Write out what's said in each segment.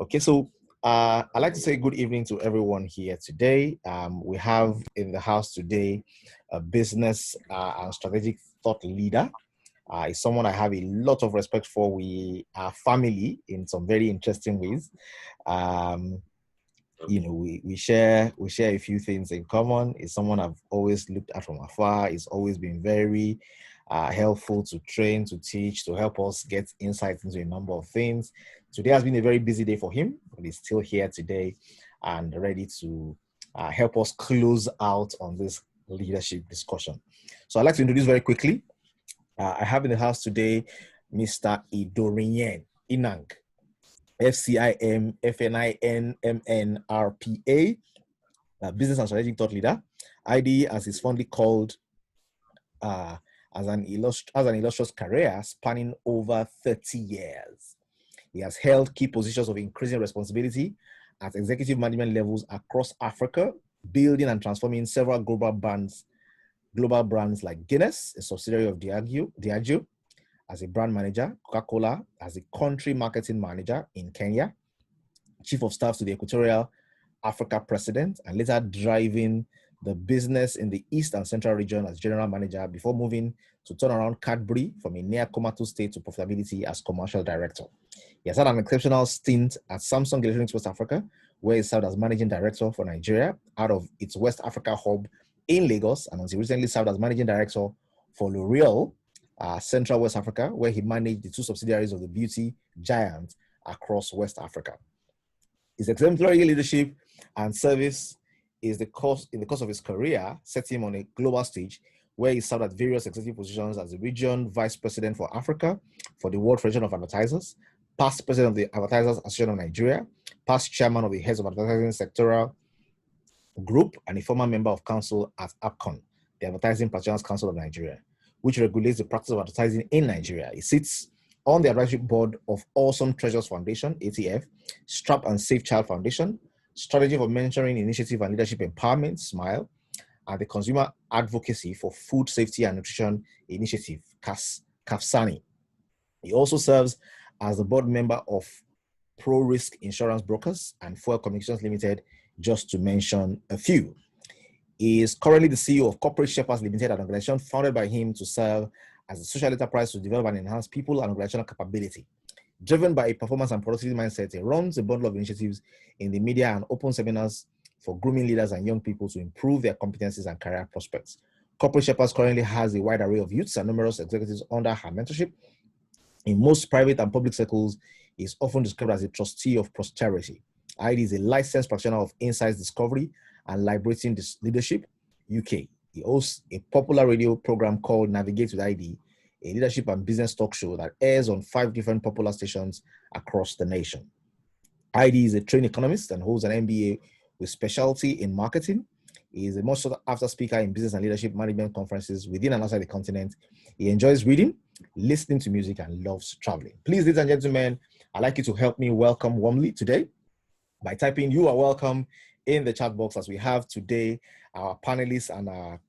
Okay, so I'd like to say good evening to everyone here today. We have in the house today a business and strategic thought leader. Is someone I have a lot of respect for. We are family in some very interesting ways. Um, we share a few things in common. Is someone I've always looked at from afar. He's always been very helpful to train, to teach, to help us get insights into a number of things. Today has been a very busy day for him, but he's still here today and ready to help us close out on this leadership discussion. So I'd like to introduce very quickly. I have in the house today Mr. Idorinyen Enang, FCIM FNINMNRPA, business and strategic thought leader. ID, as is fondly called, has an illustrious career spanning over 30 years. He has held key positions of increasing responsibility at executive management levels across Africa, building and transforming several global brands like Guinness, a subsidiary of Diageo, as a brand manager, Coca-Cola as a country marketing manager in Kenya, chief of staff to the Equatorial Africa president, and later driving the business in the East and Central region as general manager before moving to turn around Cadbury from a near comatose state to profitability as commercial director. He has had an exceptional stint at Samsung Electronics West Africa, where he served as managing director for Nigeria out of its West Africa hub in Lagos, and until recently served as managing director for L'Oreal, Central West Africa, where he managed the two subsidiaries of the beauty giant across West Africa. His exemplary leadership and service in the course of his career set him on a global stage where he served at various executive positions as the region vice president for Africa for the World Federation of Advertisers, past president of the Advertisers Association of Nigeria, past chairman of the Heads of Advertising Sectoral Group, and a former member of council at APCON, the Advertising Practitioners Council of Nigeria, which regulates the practice of advertising in Nigeria. He sits on the advisory board of Awesome Treasures Foundation, ATF, Strap and Safe Child Foundation, Strategy for Mentoring Initiative and Leadership Empowerment, SMILE, and the Consumer Advocacy for Food Safety and Nutrition Initiative, CAFSANI. He also serves as the board member of Pro Risk Insurance Brokers and Fuel Communications Limited, just to mention a few. He is currently the CEO of Corporate Shepherds Limited, an organization founded by him to serve as a social enterprise to develop and enhance people and organizational capability. Driven by a performance and productivity mindset, he runs a bundle of initiatives in the media and open seminars for grooming leaders and young people to improve their competencies and career prospects. Corporate Shepherds currently has a wide array of youths and numerous executives under her mentorship. In most private and public circles, he is often described as a trustee of posterity. ID is a licensed practitioner of insights discovery and liberating leadership, UK. He hosts a popular radio program called Navigate with ID, a leadership and business talk show that airs on 5 different popular stations across the nation. ID is a trained economist and holds an MBA with specialty in marketing. He is a most sought after speaker in business and leadership management conferences within and outside the continent. He enjoys reading, listening to music, and loves traveling. Please, ladies and gentlemen, I'd like you to help me welcome warmly today by typing "You are welcome" in the chat box, as we have today our panelists and our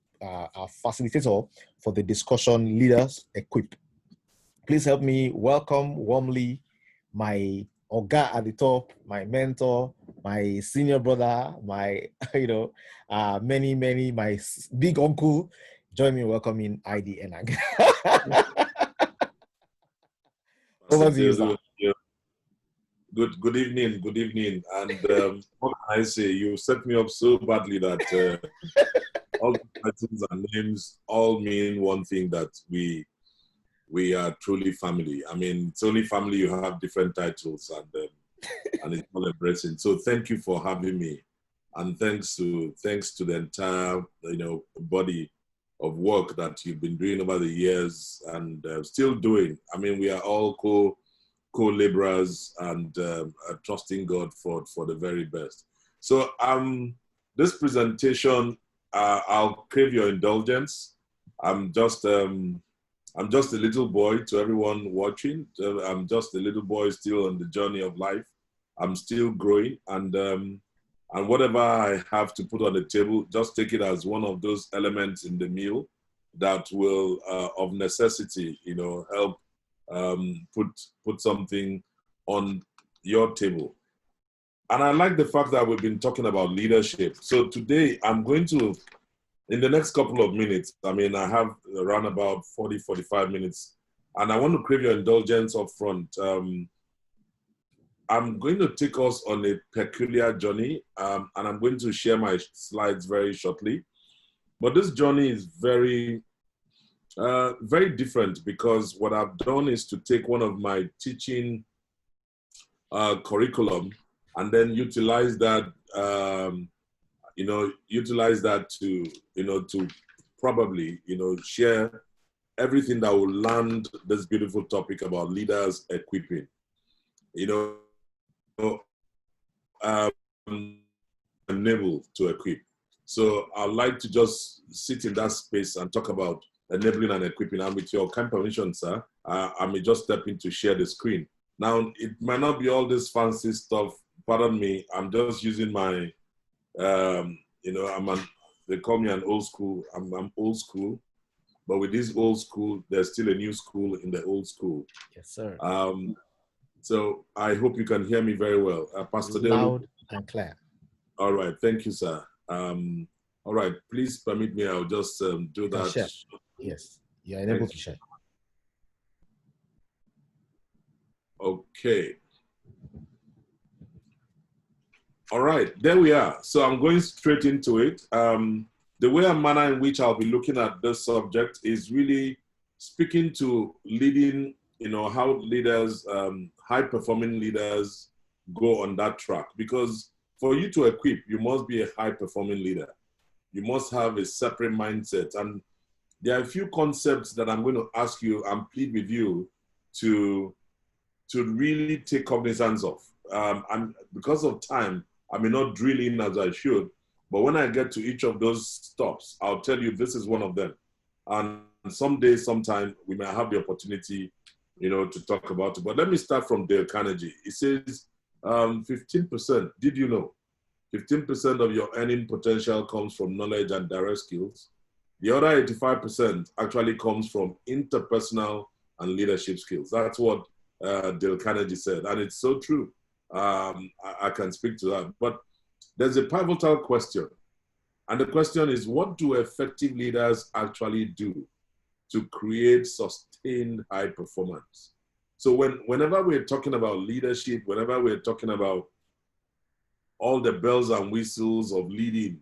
facilitator for the discussion, Leaders Equip. Please help me welcome warmly my Oga at the top, my mentor, my senior brother, my, many, my big uncle. Join me in welcoming ID Enang. Over to you, sir. Good evening. And what can I say? You set me up so badly that all the titles and names all mean one thing, that we are truly family. I mean, it's only family you have different titles, and it's all embracing. So thank you for having me, and thanks to the entire body of work that you've been doing over the years and still doing. I mean, we are all co-laborers and trusting God for the very best. So this presentation, I'll crave your indulgence. I'm just a little boy to everyone watching. I'm just a little boy still on the journey of life. I'm still growing, and whatever I have to put on the table, just take it as one of those elements in the meal that will, of necessity, help put something on your table. And I like the fact that we've been talking about leadership. So today I'm going to, in the next couple of minutes, I mean, I have around about 40, 45 minutes, and I want to crave your indulgence up front. I'm going to take us on a peculiar journey, and I'm going to share my slides very shortly. But this journey is very, very different, because what I've done is to take one of my teaching curriculum and then utilize that, utilize that to, to probably, share everything that will land this beautiful topic about leaders equipping. Enable to equip. So I'd like to just sit in that space and talk about enabling and equipping. And with your kind permission, sir, I may just step in to share the screen. Now, it might not be all this fancy stuff. Pardon me. I'm just using my, they call me an old school. I'm old school. But with this old school, there's still a new school in the old school. Yes, sir. So I hope you can hear me very well. Pastor Loud and clear. All right. Thank you, sir. All right. Please permit me. I'll just do that. Share. Yes. You're able to share. Okay. All right. There we are. So I'm going straight into it. The way and manner in which I'll be looking at this subject is really speaking to leading, how leaders, high-performing leaders go on that track. Because for you to equip, you must be a high-performing leader. You must have a separate mindset. And there are a few concepts that I'm going to ask you and plead with you to really take cognizance of. And because of time, I may not drill in as I should, but when I get to each of those stops, I'll tell you this is one of them. And someday, sometime, we may have the opportunity, to talk about it. But let me start from Dale Carnegie. It says 15%, did you know? 15% of your earning potential comes from knowledge and direct skills. The other 85% actually comes from interpersonal and leadership skills. That's what Dale Carnegie said, and it's so true. I can speak to that. But there's a pivotal question, and the question is, what do effective leaders actually do to create sustained high performance? So whenever we're talking about leadership, whenever we're talking about all the bells and whistles of leading,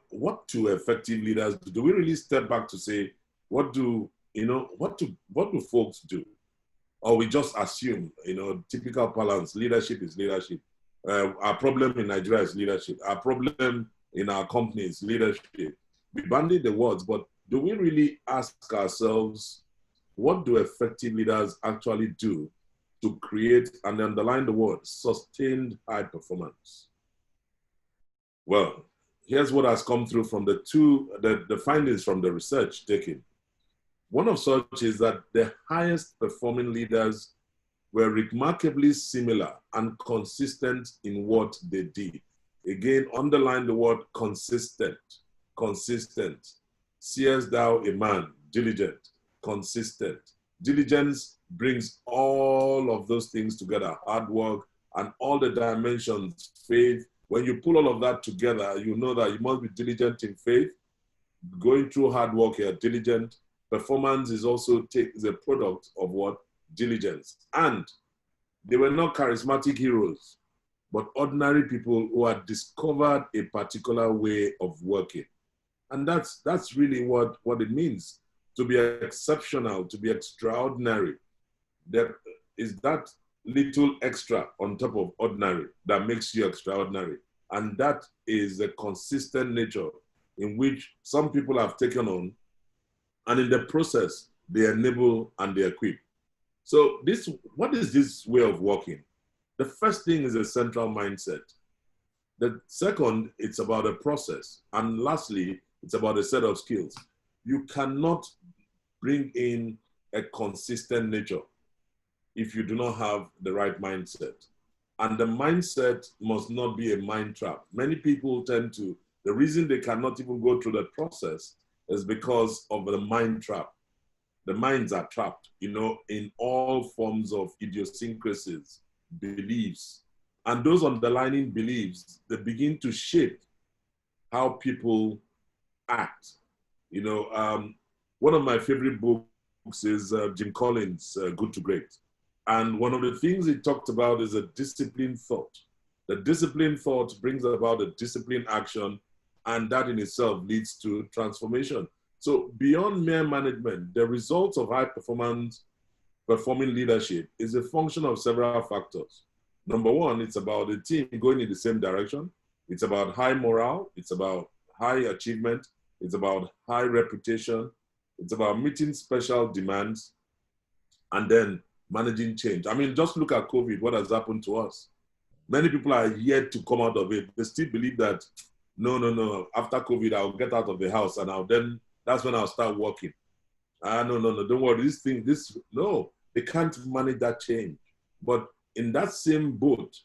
what do effective leaders do? Do we really step back to say, what do folks do? Or we just assume, typical balance, leadership is leadership. Our problem in Nigeria is leadership. Our problem in our company is leadership. We bandy the words, but do we really ask ourselves, what do effective leaders actually do to create, and underline the word, sustained high performance? Well, here's what has come through from the findings from the research taken. One of such is that the highest performing leaders were remarkably similar and consistent in what they did. Again, underline the word consistent. Consistent. Seest thou a man diligent, consistent. Diligence brings all of those things together, hard work and all the dimensions, faith. When you pull all of that together, you know that you must be diligent in faith. Going through hard work, you're diligent. Performance is also a product of what? Diligence. And they were not charismatic heroes, but ordinary people who had discovered a particular way of working. And that's really what it means to be exceptional, to be extraordinary. There is that little extra on top of ordinary that makes you extraordinary. And that is a consistent nature in which some people have taken on, and in the process, they enable and they equip. So what is this way of working? The first thing is a central mindset. The second, it's about a process. And lastly, it's about a set of skills. You cannot bring in a consistent nature if you do not have the right mindset. And the mindset must not be a mind trap. Many people the reason they cannot even go through the process is because of the mind trap. The minds are trapped, in all forms of idiosyncrasies. beliefs. And those underlying beliefs, they begin to shape how people act. You know, one of my favorite books is Jim Collins' Good to Great. And one of the things he talked about is a disciplined thought. The disciplined thought brings about a disciplined action, and that in itself leads to transformation. So beyond mere management, the results of high performance performing leadership is a function of several factors. Number one, it's about the team going in the same direction. It's about high morale. It's about high achievement. It's about high reputation. It's about meeting special demands and then managing change. I mean, just look at COVID, what has happened to us. Many people are yet to come out of it. They still believe that, no, after COVID, I'll get out of the house and that's when I'll start working. No, don't worry, no, they can't manage that change. But in that same boat,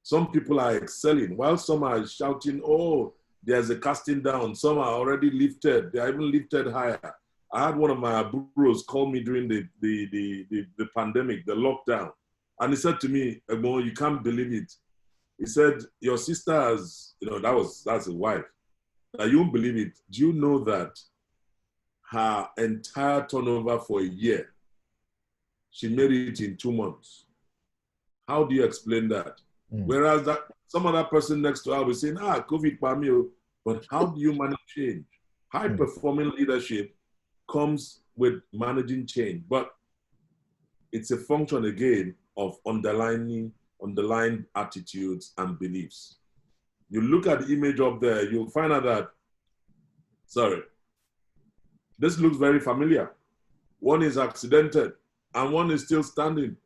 some people are excelling, while some are shouting, oh, there's a casting down. Some are already lifted. They are even lifted higher. I had one of my bros call me during the pandemic, the lockdown. And he said to me, Emo, you can't believe it. He said, your sister has, that's a wife. Now you won't believe it. Do you know that her entire turnover for a year, she made it in 2 months? How do you explain that? Whereas some other person next to her will say, COVID pamio. But how do you manage change? High performing leadership comes with managing change, but it's a function again of underlying attitudes and beliefs. You look at the image up there, you'll find out that, this looks very familiar. One is accidented and one is still standing.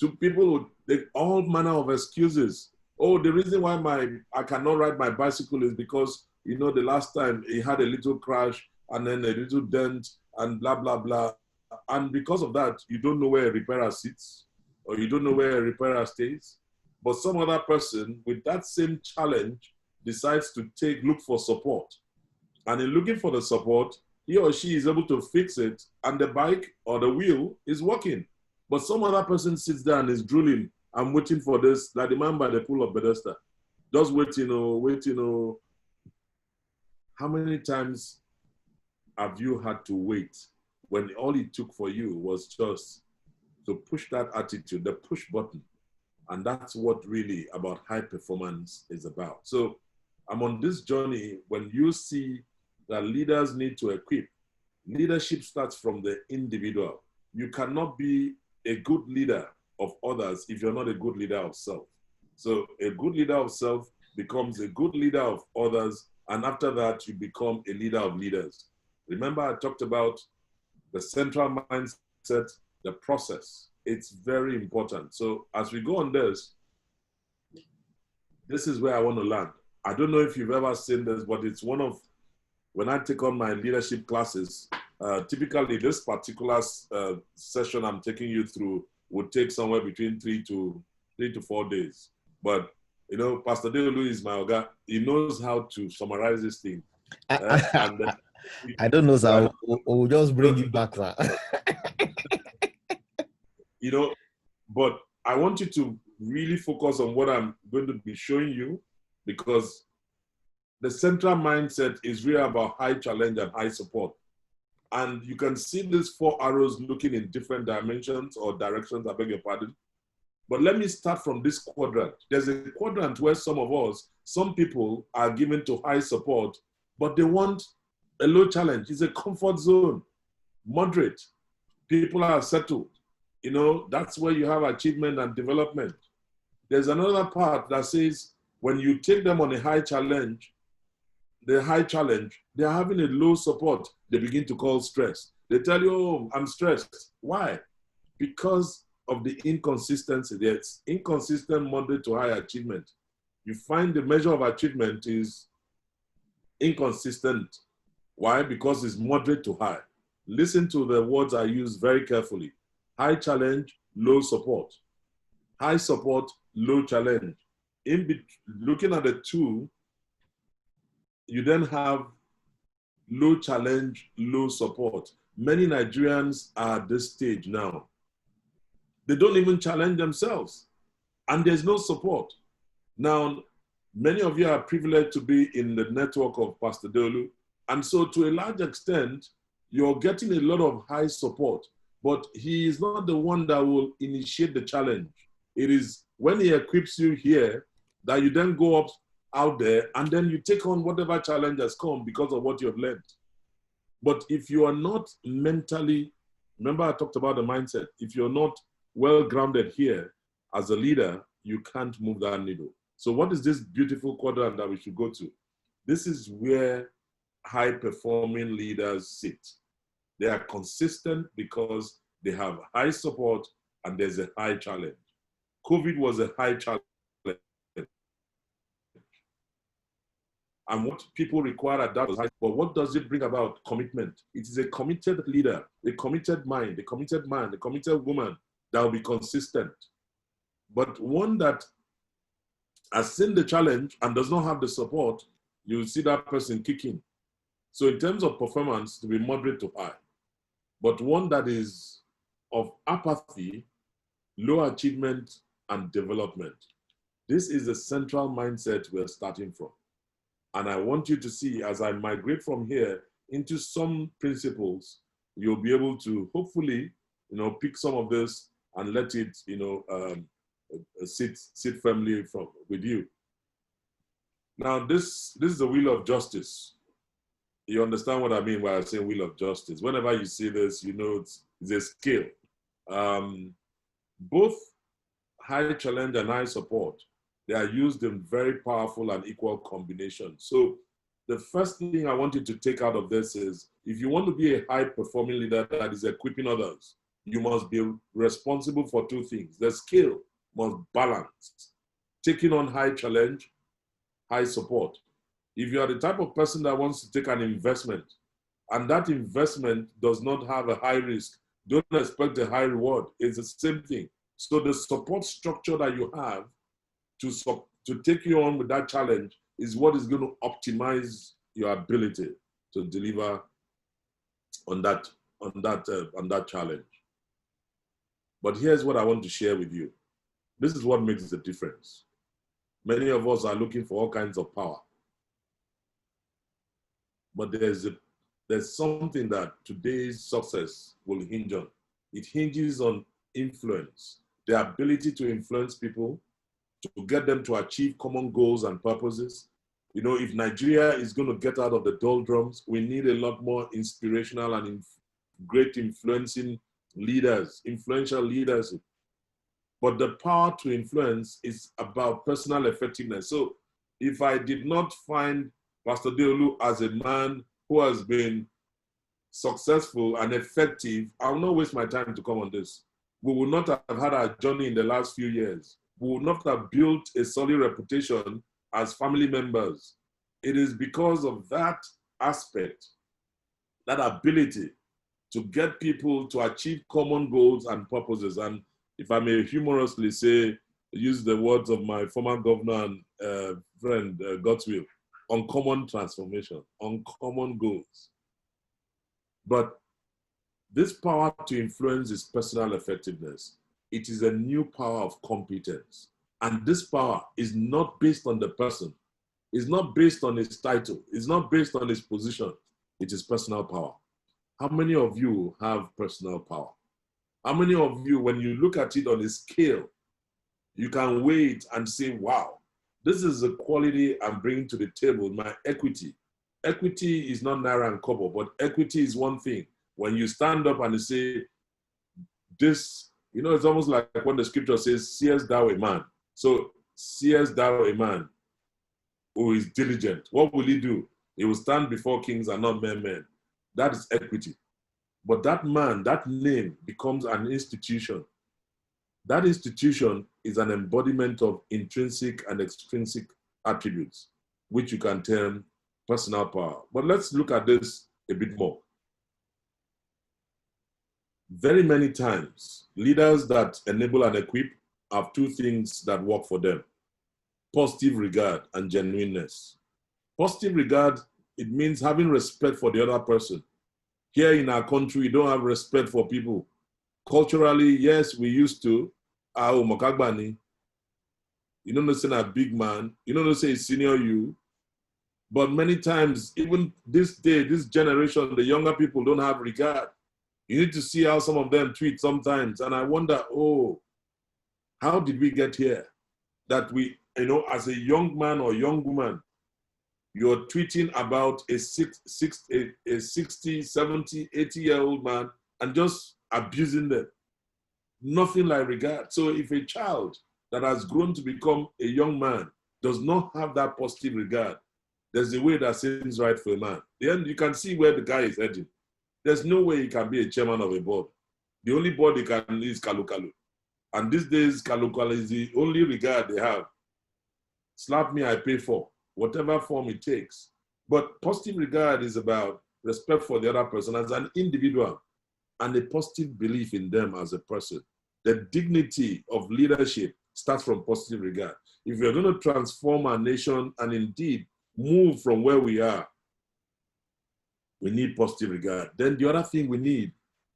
To people, all manner of excuses. Oh, the reason why I cannot ride my bicycle is because, the last time it had a little crash and then a little dent and blah, blah, blah. And because of that, you don't know where a repairer sits or you don't know where a repairer stays. But some other person with that same challenge decides to look for support. And in looking for the support, he or she is able to fix it and the bike or the wheel is working. But some other person sits there and is drooling. I'm waiting for this, like the man by the pool of Bethesda. Just waiting. How many times have you had to wait when all it took for you was just to push that attitude, the push button? And that's what really about high performance is about. So I'm on this journey. When you see that leaders need to equip, leadership starts from the individual. You cannot be a good leader of others if you're not a good leader of self. So a good leader of self becomes a good leader of others, and after that, you become a leader of leaders. Remember, I talked about the central mindset, the process. It's very important. So as we go on this is where I want to land. I don't know if you've ever seen this, but it's one of, when I take on my leadership classes, typically this particular session I'm taking you through would take somewhere between 3 to 4 days. But, Pastor Deolu is my oga. He knows how to summarize this thing. I don't know, sir. We'll just bring you back, sir. But I want you to really focus on what I'm going to be showing you, because the central mindset is really about high challenge and high support. And you can see these 4 arrows looking in different dimensions or directions, I beg your pardon. But let me start from this quadrant. There's a quadrant where some people are given to high support, but they want a low challenge. It's a comfort zone, moderate. People are settled. That's where you have achievement and development. There's another part that says when you take them on a high challenge, they're having a low support. They begin to call stress. They tell you, oh, I'm stressed. Why? Because of the inconsistency. There's inconsistent moderate to high achievement. You find the measure of achievement is inconsistent. Why? Because it's moderate to high. Listen to the words I use very carefully. High challenge, low support. High support, low challenge. Looking at the two, you then have low challenge, low support. Many Nigerians are at this stage now. They don't even challenge themselves. And there's no support. Now, many of you are privileged to be in the network of Pastor Deolu. And so to a large extent, you're getting a lot of high support. But he is not the one that will initiate the challenge. It is when he equips you here that you then go up out there and then you take on whatever challenge has come because of what you have learned. But if you are not mentally, remember I talked about the mindset, if you're not well grounded here as a leader, you can't move that needle. So what is this beautiful quadrant that we should go to? This is where high performing leaders sit. They are consistent because they have high support and there's a high challenge. COVID was a high challenge. And what people require at that was high, but what does it bring about? Commitment. It is a committed leader, a committed mind, a committed man, a committed woman that will be consistent. But one that has seen the challenge and does not have the support, you will see that person kicking. So in terms of performance, to be moderate to high. But one that is of apathy, low achievement, and development. This is the central mindset we're starting from. And I want you to see, as I migrate from here into some principles, you'll be able to hopefully, pick some of this and let it, sit firmly with you. Now, this is the wheel of justice. You understand what I mean when I say wheel of justice. Whenever you see this, it's a scale. Both high challenge and high support, they are used in very powerful and equal combinations. So the first thing I want you to take out of this is, if you want to be a high-performing leader that is equipping others, you must be responsible for two things. The skill must balance. Taking on high challenge, high support. If you are the type of person that wants to take an investment, and that investment does not have a high risk, don't expect a high reward. It's the same thing. So the support structure that you have to take you on with that challenge is what is going to optimize your ability to deliver on that challenge. But here's what I want to share with you. This is what makes the difference. Many of us are looking for all kinds of power. But there's something that today's success will hinge on. It hinges on influence, the ability to influence people, to get them to achieve common goals and purposes. If Nigeria is going to get out of the doldrums, we need a lot more inspirational and great influential leaders. But the power to influence is about personal effectiveness. So if I did not find Pastor Deolu as a man who has been successful and effective, I will not waste my time to come on this. We will not have had our journey in the last few years. We would not have built a solid reputation as family members. It is because of that aspect, that ability to get people to achieve common goals and purposes. And if I may humorously use the words of my former governor and friend, Godswill, uncommon transformation, uncommon goals. But this power to influence is personal effectiveness. It is a new power of competence. And this power is not based on the person. It's not based on his title. It's not based on his position. It is personal power. How many of you have personal power? How many of you, when you look at it on a scale, you can weigh it and say, wow, this is the quality I'm bringing to the table, my equity. Equity is not naira and kobo, but equity is one thing. When you stand up and you say, this, it's almost like when the scripture says, seest thou a man? So, seest thou a man who is diligent? What will he do? He will stand before kings and not mere men. That is equity. But that man, that name becomes an institution. That institution is an embodiment of intrinsic and extrinsic attributes, which you can term personal power. But let's look at this a bit more. Very many times, leaders that enable and equip have two things that work for them: positive regard and genuineness. Positive regard, it means having respect for the other person. Here in our country, we don't have respect for people. Culturally, yes, we used to. Mokagbani. You don't know, say a big man. You don't know, say senior you. But many times, even this day, this generation, the younger people don't have regard. You need to see how some of them tweet sometimes. And I wonder, oh, how did we get here? That we, as a young man or young woman, you're tweeting about a 60, 70, 80-year-old man and just abusing them. Nothing like regard. So if a child that has grown to become a young man does not have that positive regard, there's a way that seems right for a man. Then you can see where the guy is heading. There's no way he can be a chairman of a board. The only board he can is Kalu Kalu. And these days, Kalu Kalu is the only regard they have. Slap me, I pay for, whatever form it takes. But positive regard is about respect for the other person as an individual and a positive belief in them as a person. The dignity of leadership starts from positive regard. If we're going to transform our nation and indeed move from where we are, we need positive regard. Then the other thing we need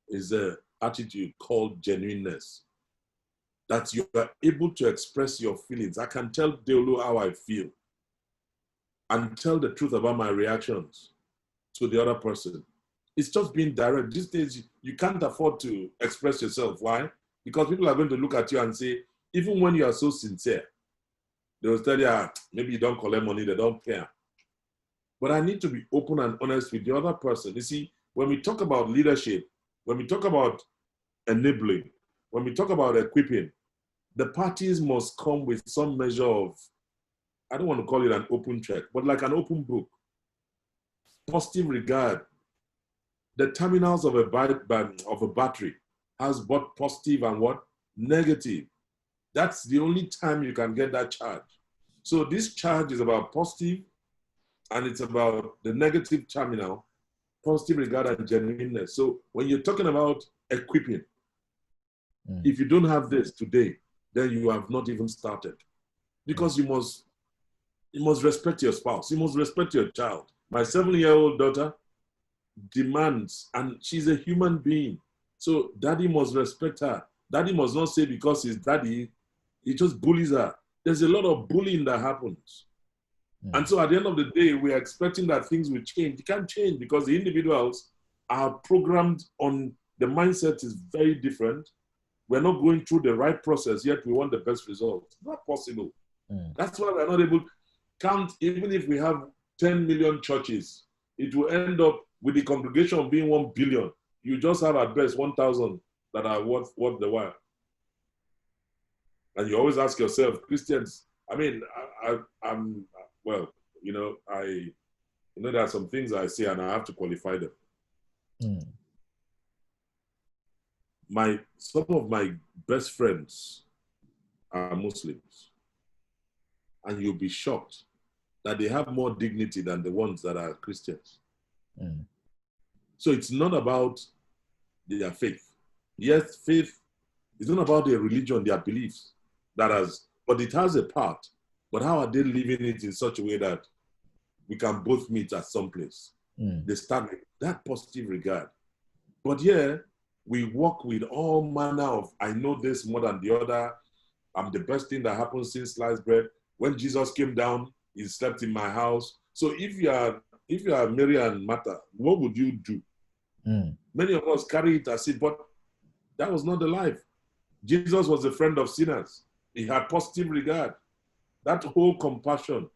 is an attitude called genuineness. That you are able to express your feelings. I can tell Deolu how I feel and tell the truth about my reactions to the other person. It's just being direct. These days, you can't afford to express yourself. Why? Because people are going to look at you and say, even when you are so sincere, they will tell you, maybe you don't collect money, they don't care. But I need to be open and honest with the other person. You see, when we talk about leadership, when we talk about enabling, when we talk about equipping, the parties must come with some measure of, I don't want to call it an open check, but like an open book. Positive regard. The terminals of a battery has both positive and what? Negative. That's the only time you can get that charge. So this charge is about positive, and it's about the negative terminal, positive regard and genuineness. So when you're talking about equipping, if you don't have this today, then you have not even started. Because you must respect your spouse. You must respect your child. My 7-year-old daughter demands, and she's a human being. So daddy must respect her. Daddy must not say because he's daddy, he just bullies her. There's a lot of bullying that happens. And so at the end of the day, we're expecting that things will change. It can't change because the individuals are programmed on, the mindset is very different. We're not going through the right process, yet we want the best result. It's not possible. That's why we're not able to count, even if we have 10 million churches, it will end up with the congregation being 1 billion. You just have at best 1,000 that are worth the while. And you always ask yourself, Christians, I mean, I'm well, there are some things I say and I have to qualify them. Some of my best friends are Muslims, and you'll be shocked that they have more dignity than the ones that are Christians. So it's not about their faith. Yes, faith is not about their religion, their beliefs, but it has a part. But how are they living it in such a way that we can both meet at some place? They start with that positive regard. But yeah, we work with all manner of, I know this more than the other. I'm the best thing that happened since sliced bread. When Jesus came down, he slept in my house. So if you are Mary and Martha, what would you do? Many of us carry it as if, but that was not the life. Jesus was a friend of sinners. He had positive regard. That whole compassion,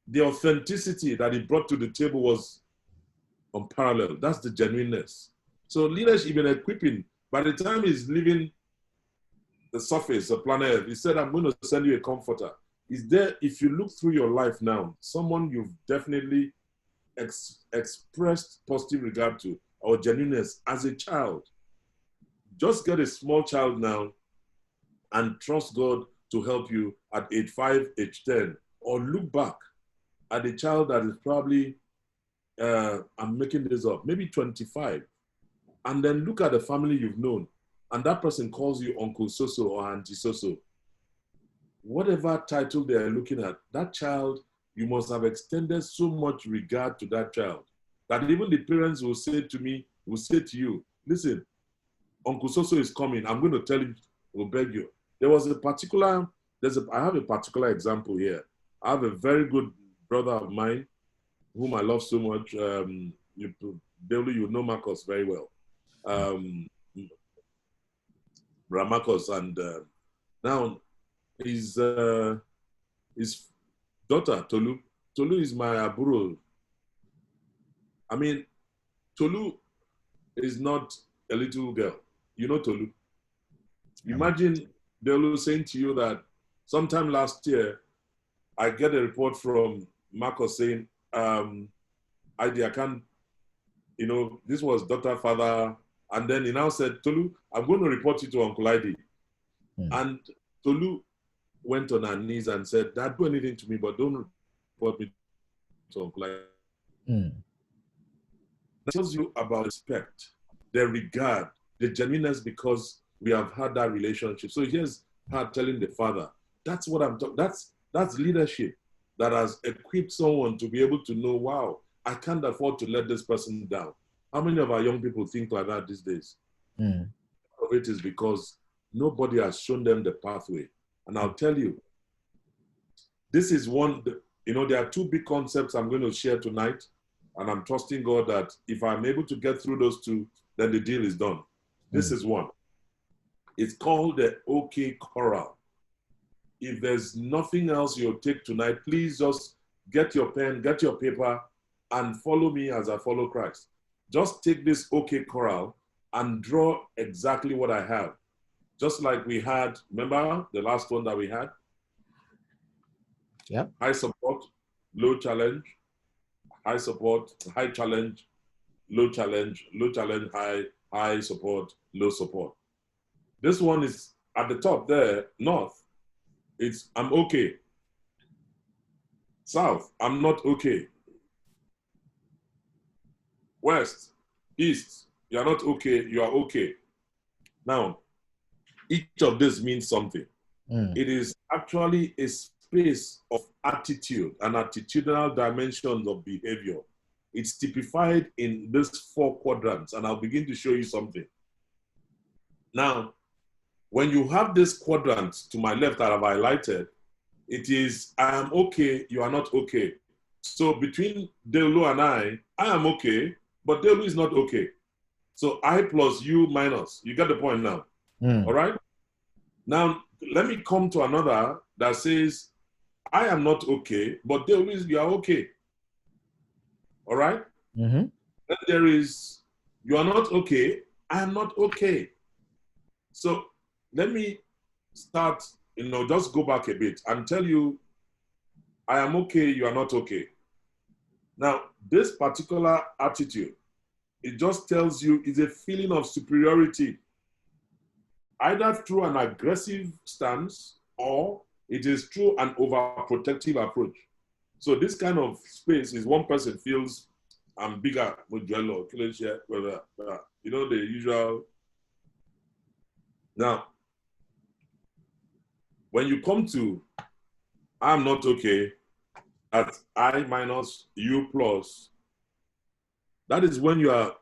the authenticity that he brought to the table was unparalleled. That's the genuineness. So leadership and equipping, by the time he's leaving the surface of planet Earth, he said, I'm going to send you a comforter. Is there, if you look through your life now, someone you've definitely expressed positive regard to or genuineness as a child? Just get a small child now and trust God to help you at age 5, age 10, or look back at a child that is probably, I'm making this up, maybe 25, and then look at the family you've known, and that person calls you Uncle So-so or Auntie So-so. Whatever title they are looking at, that child, you must have extended so much regard to that child that even the parents will say to you, listen, Uncle Soso is coming. I'm going to tell him, we'll beg you. There was a particular, I have a particular example here. I have a very good brother of mine whom I love so much. You know Marcos very well. Marcos, and now his daughter, Tolu. Tolu is my aburo. I mean, Tolu is not a little girl. You know Tolu. Imagine Delu saying to you that sometime last year, I get a report from Marcos saying, I can't, this was daughter, father, and then he now said, Tolu, I'm going to report you to Uncle ID. And Tolu went on her knees and said, Dad, do anything to me, but don't report me to Uncle ID. That tells you about respect, the regard, the genuineness, because we have had that relationship. So here's her telling the father, that's what I'm talking, that's leadership that has equipped someone to be able to know, wow, I can't afford to let this person down. How many of our young people think like that these days? Part of it is because nobody has shown them the pathway. And I'll tell you, this is one, there are two big concepts I'm going to share tonight. And I'm trusting God that if I'm able to get through those two, then the deal is done. This is one. It's called the OK Choral. If there's nothing else you'll take tonight, please just get your pen, get your paper, and follow me as I follow Christ. Just take this OK Choral and draw exactly what I have. Just like we had, remember the last one that we had? Yeah. High support, low challenge, high support, high challenge, low challenge, high support, low support. This one is at the top there, north. It's I'm okay. South, I'm not okay. West, east, you're not okay, you are okay. Now, each of this means something. It is actually a space of attitude and attitudinal dimensions of behavior. It's typified in these 4 quadrants, and I'll begin to show you something. Now, when you have this quadrant to my left that I've highlighted, it is, I am okay, you are not okay. So between Delu and I am okay, but Delu is not okay. So I plus you minus. You get the point now. All right? Now, let me come to another that says, I am not okay, but Delu is, you are okay. All right? Then there is, you are not okay, I am not okay. So let me start, just go back a bit and tell you, I am okay, you are not okay. Now, this particular attitude, it just tells you it's a feeling of superiority, either through an aggressive stance or it is through an overprotective approach. So this kind of space is one person feels, I'm bigger, the usual. Now, when you come to, I'm not okay, at I minus you plus, that is when you are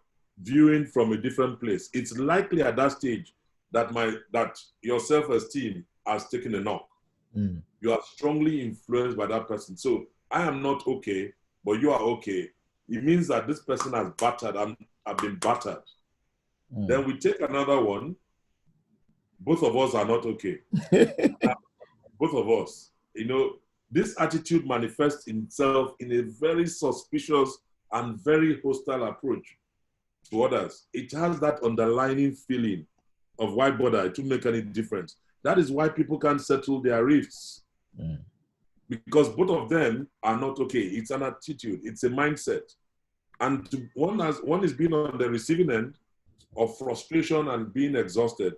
viewing from a different place. It's likely at that stage that your self-esteem has taken a knock. You are strongly influenced by that person. So I am not okay, but you are okay. It means that this person has battered and I've been battered. Then we take another one. Both of us are not okay. Both of us. This attitude manifests itself in a very suspicious and very hostile approach to others. It has that underlying feeling of why bother, it won't make any difference. That is why people can't settle their rifts. Because both of them are not okay. It's an attitude, it's a mindset. And one is being on the receiving end of frustration and being exhausted.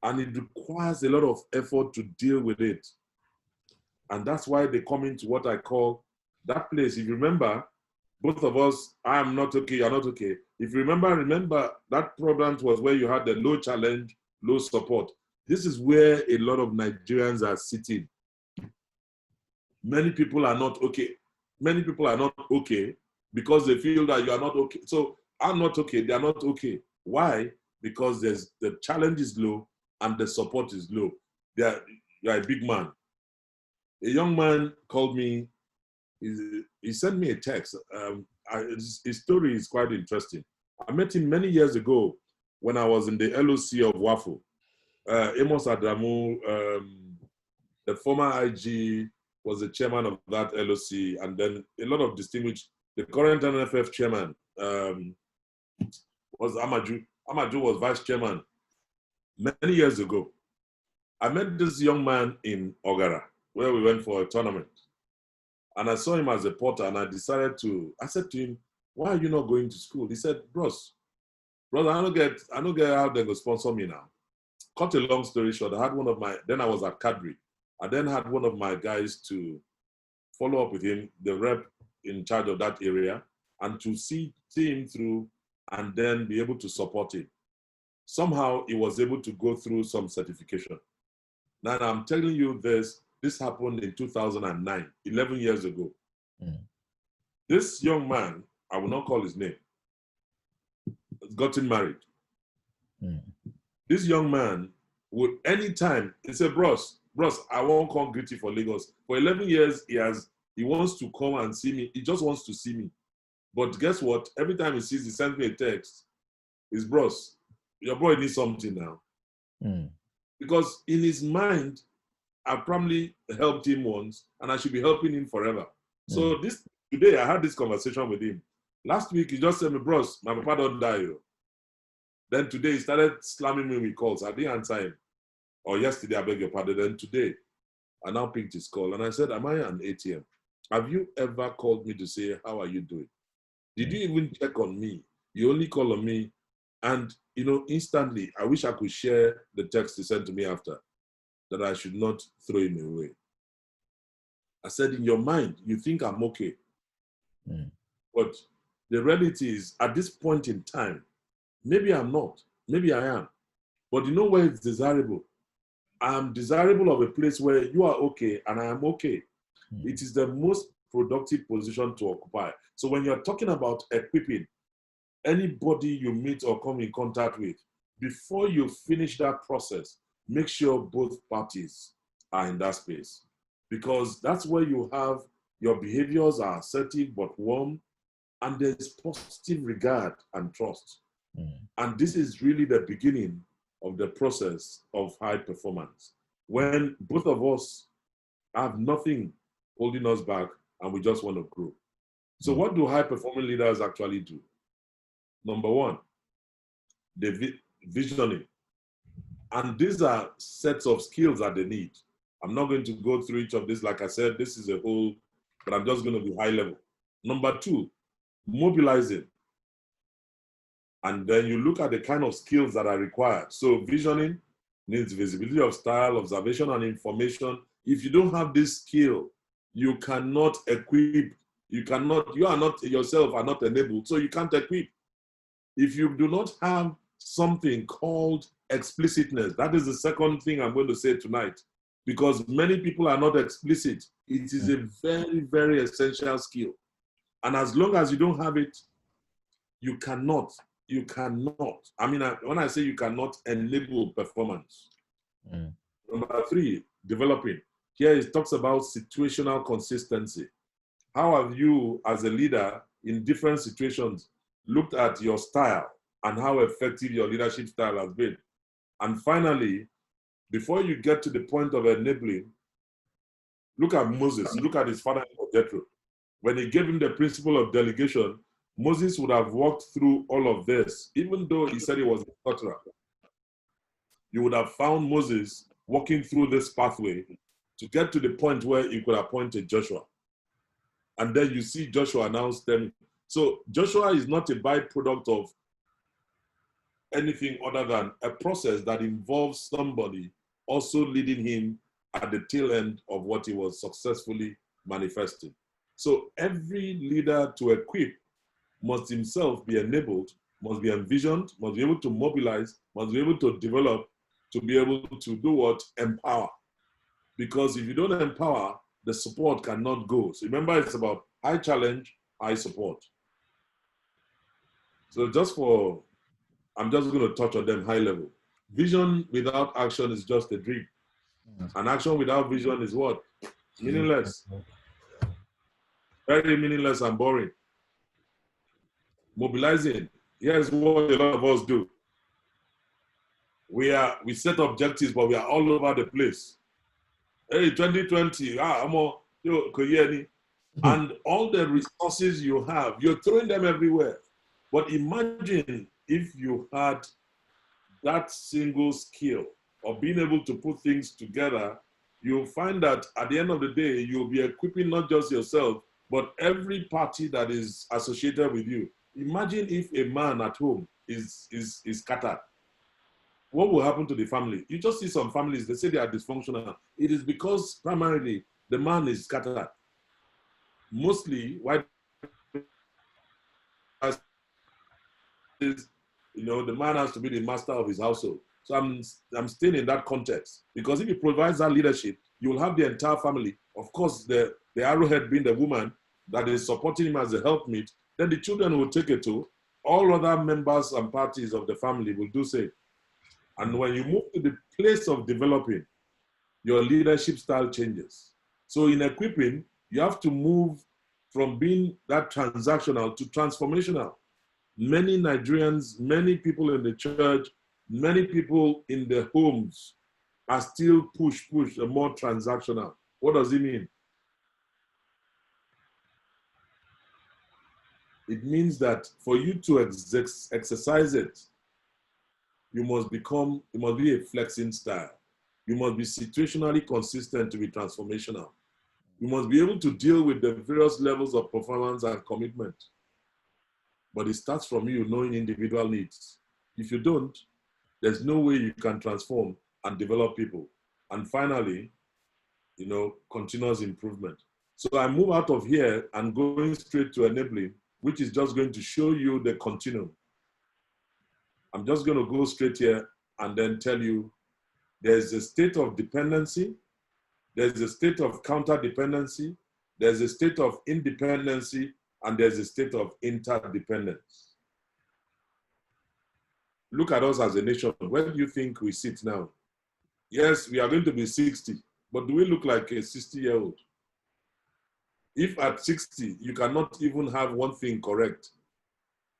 And it requires a lot of effort to deal with it. And that's why they come into what I call that place. If you remember, both of us, I am not okay, you're not okay. If you remember that program was where you had the low challenge, low support. This is where a lot of Nigerians are sitting. Many people are not okay. Many people are not okay because they feel that you are not okay. So I'm not okay, they are not okay. Why? because the challenge is low and the support is low. You're a big man. A young man called me. He sent me a text. His story is quite interesting. I met him many years ago when I was in the LOC of WAFO. Amos Adamu, the former IG, was the chairman of that LOC, and then a lot of distinguished. The current NFF chairman was Amaju. Amaju was vice chairman many years ago. I met this young man in Ogara, where we went for a tournament. And I saw him as a porter, and I said to him, why are you not going to school? He said, bros, I don't get how they go sponsor me now. Cut a long story short, then I was at Cadbury. I then had one of my guys to follow up with him, the rep in charge of that area, and to see him through and then be able to support him. Somehow he was able to go through some certification. Now I'm telling you this happened in 2009, 11 years ago. Mm. This young man, I will not call his name, has gotten married. Mm. This young man would anytime, he said, bros, I won't come greet you for Lagos. For 11 years, he wants to come and see me. He just wants to see me. But guess what? Every time he sends me a text. His bros, your boy needs something now. Mm. Because in his mind, I probably helped him once, and I should be helping him forever. Mm. So today, I had this conversation with him. Last week, he just said, me, bros, my papa don't die. Yo. Then today, he started slamming me with calls. I didn't answer him. Or yesterday, I beg your pardon. Then today, I now picked his call. And I said, am I an ATM? Have you ever called me to say, how are you doing? Did you even check on me? You only call on me. And, instantly, I wish I could share the text he sent to me after, that I should not throw him away. I said, in your mind, you think I'm okay. Mm. But the reality is, at this point in time, maybe I'm not. Maybe I am. But you know where it's desirable? I'm desirable of a place where you are okay and I am okay. Mm. It is the most productive position to occupy. So when you're talking about equipping anybody you meet or come in contact with, before you finish that process, make sure both parties are in that space. Because that's where you have your behaviors are assertive but warm, and there's positive regard and trust. Mm. And this is really the beginning of the process of high performance. When both of us have nothing holding us back and we just want to grow. So what do high performing leaders actually do? Number one, the visioning. And these are sets of skills that they need. I'm not going to go through each of this. Like I said, this is a whole, but I'm just going to be high level. Number two, mobilizing. And then you look at the kind of skills that are required. So visioning needs visibility of style, observation, and information. If you don't have this skill, you cannot equip. You are not yourself are not enabled, so you can't equip. If you do not have something called explicitness, that is the second thing I'm going to say tonight, because many people are not explicit. It is a very, very essential skill. And as long as you don't have it, you cannot. I mean, when I say you cannot enable performance. Mm. Number three, developing. Here it talks about situational consistency. How have you, as a leader in different situations, looked at your style and how effective your leadership style has been? And finally, before you get to the point of enabling, look at Moses, look at his father-in-law Jethro. When he gave him the principle of delegation, Moses would have walked through all of this, even though he said he was a stutterer. You would have found Moses walking through this pathway to get to the point where he could appoint a Joshua. And then you see Joshua announce them. So Joshua is not a byproduct of anything other than a process that involves somebody also leading him at the tail end of what he was successfully manifesting. So every leader to equip must himself be enabled, must be envisioned, must be able to mobilize, must be able to develop, to be able to do what? Empower. Because if you don't empower, the support cannot go. So remember, it's about high challenge, high support. So just for I'm just going to touch on them high level. Vision without action is just a dream. And action without vision is what? Meaningless. Very meaningless and boring. Mobilizing. Here's what a lot of us do. We set objectives, but we are all over the place. Hey, 2020, and all the resources you have, you're throwing them everywhere. But imagine if you had that single skill of being able to put things together, you'll find that at the end of the day, you'll be equipping not just yourself, but every party that is associated with you. Imagine if a man at home is scattered. What will happen to the family? You just see some families, they say they are dysfunctional. It is because primarily the man is scattered. Mostly, why is, the man has to be the master of his household. So I'm staying in that context, because if he provides that leadership, you will have the entire family. Of course, the arrowhead being the woman that is supporting him as a helpmeet, then the children will take it to. All other members and parties of the family will do same. And when you move to the place of developing, your leadership style changes. So in equipping, you have to move from being that transactional to transformational. Many Nigerians, many people in the church, many people in the homes are still push, and more transactional. What does it mean? It means that for you to exercise it, you must be a flexing style. You must be situationally consistent to be transformational. You must be able to deal with the various levels of performance and commitment. But it starts from you knowing individual needs. If you don't, there's no way you can transform and develop people. And finally, continuous improvement. So I move out of here and going straight to enabling, which is just going to show you the continuum. I'm just going to go straight here and then tell you there's a state of dependency, there's a state of counter-dependency, there's a state of independency, and there's a state of interdependence. Look at us as a nation. Where do you think we sit now? Yes, we are going to be 60, but do we look like a 60-year-old? If at 60, you cannot even have one thing correct,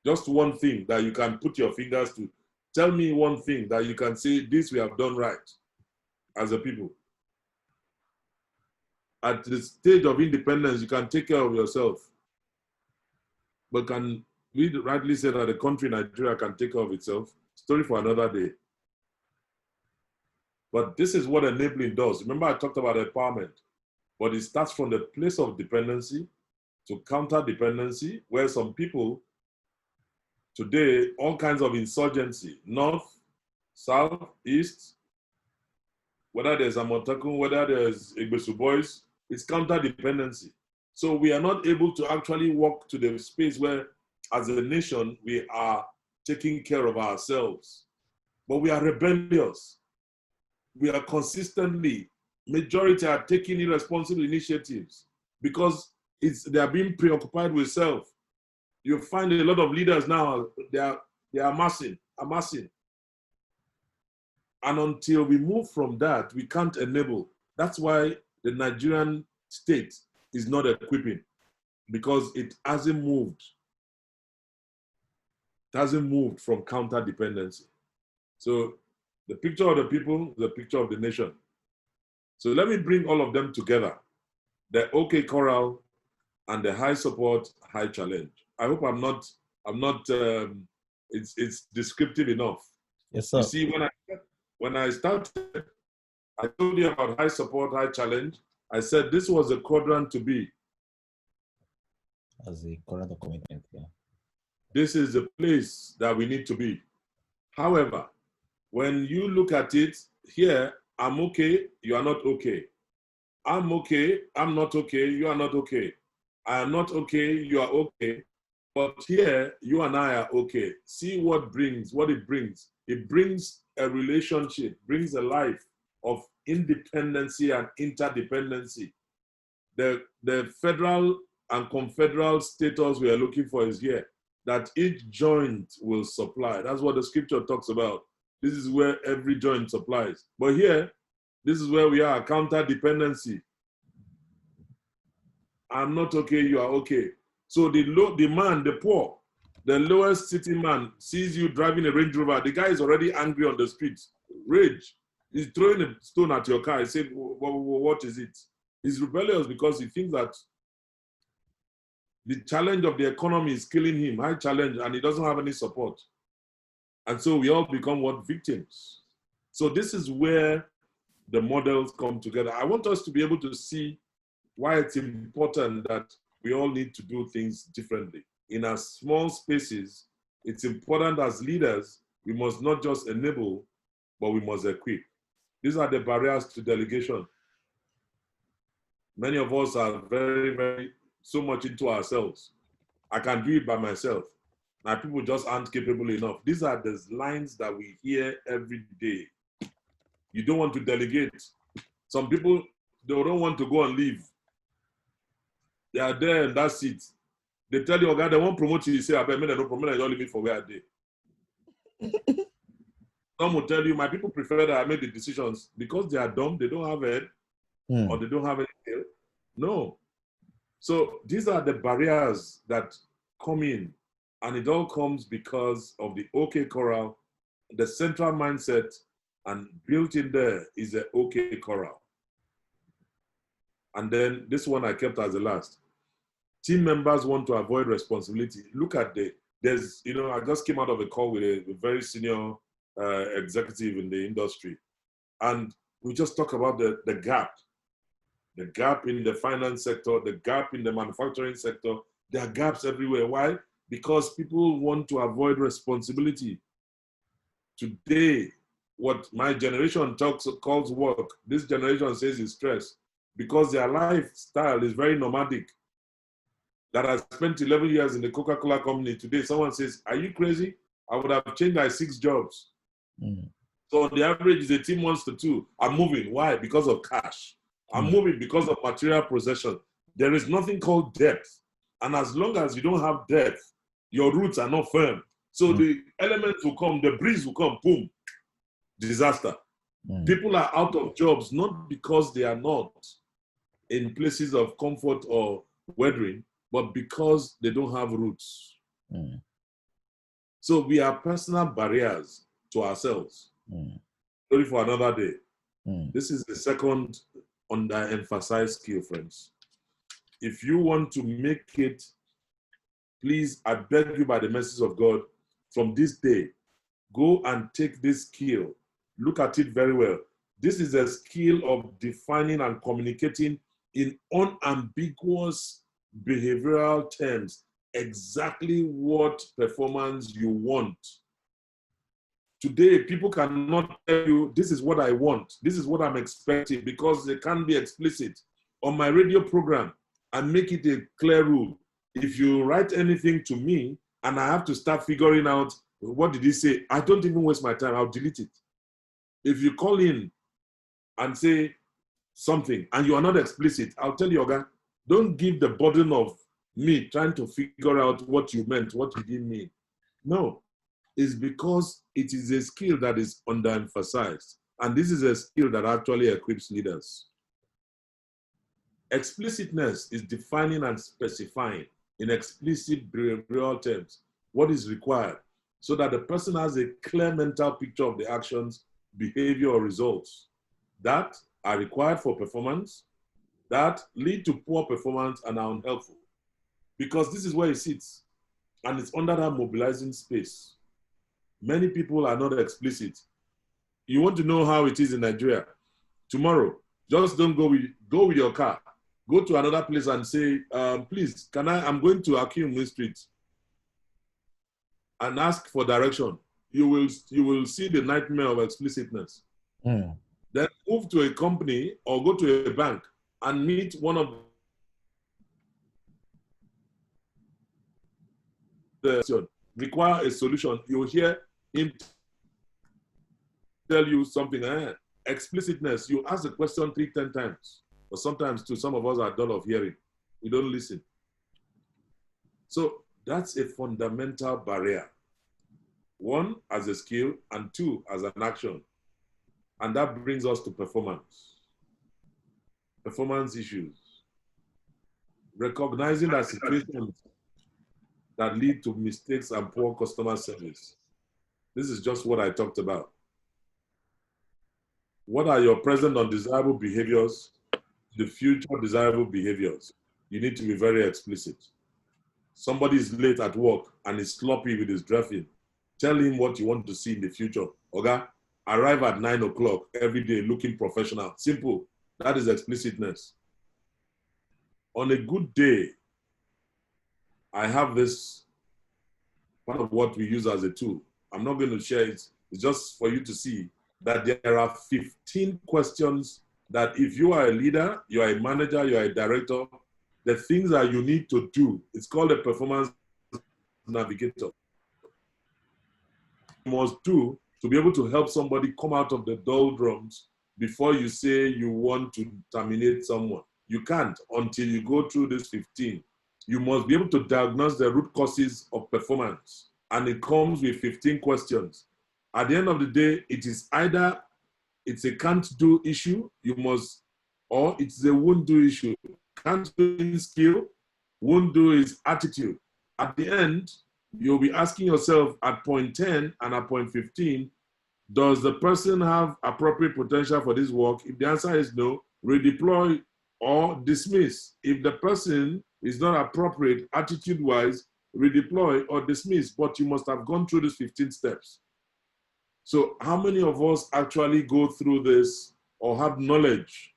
just one thing that you can put your fingers to, tell me one thing that you can say, this we have done right as a people. At the stage of independence, you can take care of yourself. But can we rightly say that the country, Nigeria, can take care of itself? Story for another day. But this is what enabling does. Remember, I talked about empowerment, but it starts from the place of dependency to counter-dependency, where some people today, all kinds of insurgency, north, south, east, whether there's Amotakun, whether there's Igbesu boys, it's counter-dependency. So we are not able to actually walk to the space where, as a nation, we are taking care of ourselves. But we are rebellious. We are consistently, majority are taking irresponsible initiatives because they are being preoccupied with self. You find a lot of leaders now, they are amassing. And until we move from that, we can't enable. That's why the Nigerian state is not equipping, because it hasn't moved. It hasn't moved from counter-dependency. So the picture of the people, the picture of the nation. So let me bring all of them together. The OK Choral and the high support, high challenge. I hope it's descriptive enough. Yes, sir. You see, when I started, I told you about high support, high challenge. I said this was a quadrant to be. As a quadrant of commitment, yeah. This is the place that we need to be. However, when you look at it here, I'm okay, you are not okay. I'm okay, I'm not okay, you are not okay. I am not okay, you are okay. But here, you and I are okay. See what it brings. It brings a relationship, brings a life of independency and interdependency. The federal and confederal status we are looking for is here. that each joint will supply. That's what the scripture talks about. This is where every joint supplies. But here, this is where we are, counter dependency. I'm not okay, you are okay. So the man, the poor, the lowest sitting man sees you driving a Range Rover. The guy is already angry on the streets. Rage. He's throwing a stone at your car. He said, what is it? He's rebellious because he thinks that the challenge of the economy is killing him, high challenge, and he doesn't have any support. And so we all become what? Victims. So this is where the models come together. I want us to be able to see why it's important that we all need to do things differently. In our small spaces, it's important as leaders, we must not just enable, but we must equip. These are the barriers to delegation. Many of us are very, very, so much into ourselves. I can do it by myself. My people just aren't capable enough. These are the lines that we hear every day. You don't want to delegate. Some people, they don't want to go and leave. They are there in that seat. They tell you, okay, they won't promote you. You say, I bet me they don't promote, I don't leave me for where I did. Some will tell you, my people prefer that I make the decisions because they are dumb, they don't have a head, or they don't have any tail. No. So these are the barriers that come in, and it all comes because of the OK Corral, the central mindset, and built in there is the OK Corral. And then this one I kept as the last. Team members want to avoid responsibility. Look at there's, I just came out of a call with a very senior executive in the industry. And we just talk about the gap in the finance sector, the gap in the manufacturing sector. There are gaps everywhere. Why? Because people want to avoid responsibility. Today, what my generation calls work, this generation says is stress, because their lifestyle is very nomadic. That I spent 11 years in the Coca-Cola company. Today, someone says, are you crazy? I would have changed like 6 jobs. So on the average, the team wants to 2. I'm moving. Why? Because of cash. I'm moving because of material possession. There is nothing called depth. And as long as you don't have depth, your roots are not firm. So the elements will come, the breeze will come, boom, disaster. People are out of jobs, not because they are not in places of comfort or weathering, but because they don't have roots. So we are personal barriers to ourselves. Sorry for another day. This is the second underemphasized skill, friends. If you want to make it, please, I beg you by the mercies of God, from this day, go and take this skill. Look at it very well. This is a skill of defining and communicating in unambiguous behavioral terms exactly what performance you want. Today, people cannot tell you, this is what I want, this is what I'm expecting, because they can't be explicit. On my radio program, I make it a clear rule. If you write anything to me and I have to start figuring out what did he say, I don't even waste my time, I'll delete it. If you call in and say something and you are not explicit, I'll tell you, Oga, don't give the burden of me trying to figure out what you meant, what you didn't mean. No, it's because it is a skill that is underemphasized. And this is a skill that actually equips leaders. Explicitness is defining and specifying in explicit behavioral terms what is required so that the person has a clear mental picture of the actions, behavior, or results that are required for performance, that lead to poor performance and are unhelpful. Because this is where it sits, and it's under that mobilizing space. Many people are not explicit. You want to know how it is in Nigeria? Tomorrow, just don't go with your car. Go to another place and say, please, I'm going to Akim Street, and ask for direction. You will see the nightmare of explicitness. Then move to a company or go to a bank and meet one of the require a solution. You hear him tell you something. Explicitness, you ask the question 3-10 times. Or sometimes, too, some of us are dull of hearing. We don't listen. So That's a fundamental barrier. One, as a skill, and two, as an action. And that brings us to performance. Performance issues. Recognizing that situations that lead to mistakes and poor customer service. This is just what I talked about. What are your present undesirable behaviors, the future desirable behaviors? You need to be very explicit. Somebody is late at work and is sloppy with his dressing. Tell him what you want to see in the future. Okay? Arrive at 9 o'clock every day looking professional. Simple. That is explicitness. On a good day, I have this part of what we use as a tool. I'm not going to share it. It's just for you to see that there are 15 questions that if you are a leader, you are a manager, you are a director, the things that you need to do, it's called a performance navigator. You must do to be able to help somebody come out of the doldrums before you say you want to terminate someone. You can't until you go through this 15. You must be able to diagnose the root causes of performance. And it comes with 15 questions. At the end of the day, it is either it's a can't do issue, you must, or it's a won't do issue. Can't do is skill, won't do is attitude. At the end, you'll be asking yourself at point 10 and at point 15, does the person have appropriate potential for this work? If the answer is no, redeploy or dismiss. If the person is not appropriate attitude-wise, redeploy or dismiss, but you must have gone through these 15 steps. So how many of us actually go through this or have knowledge?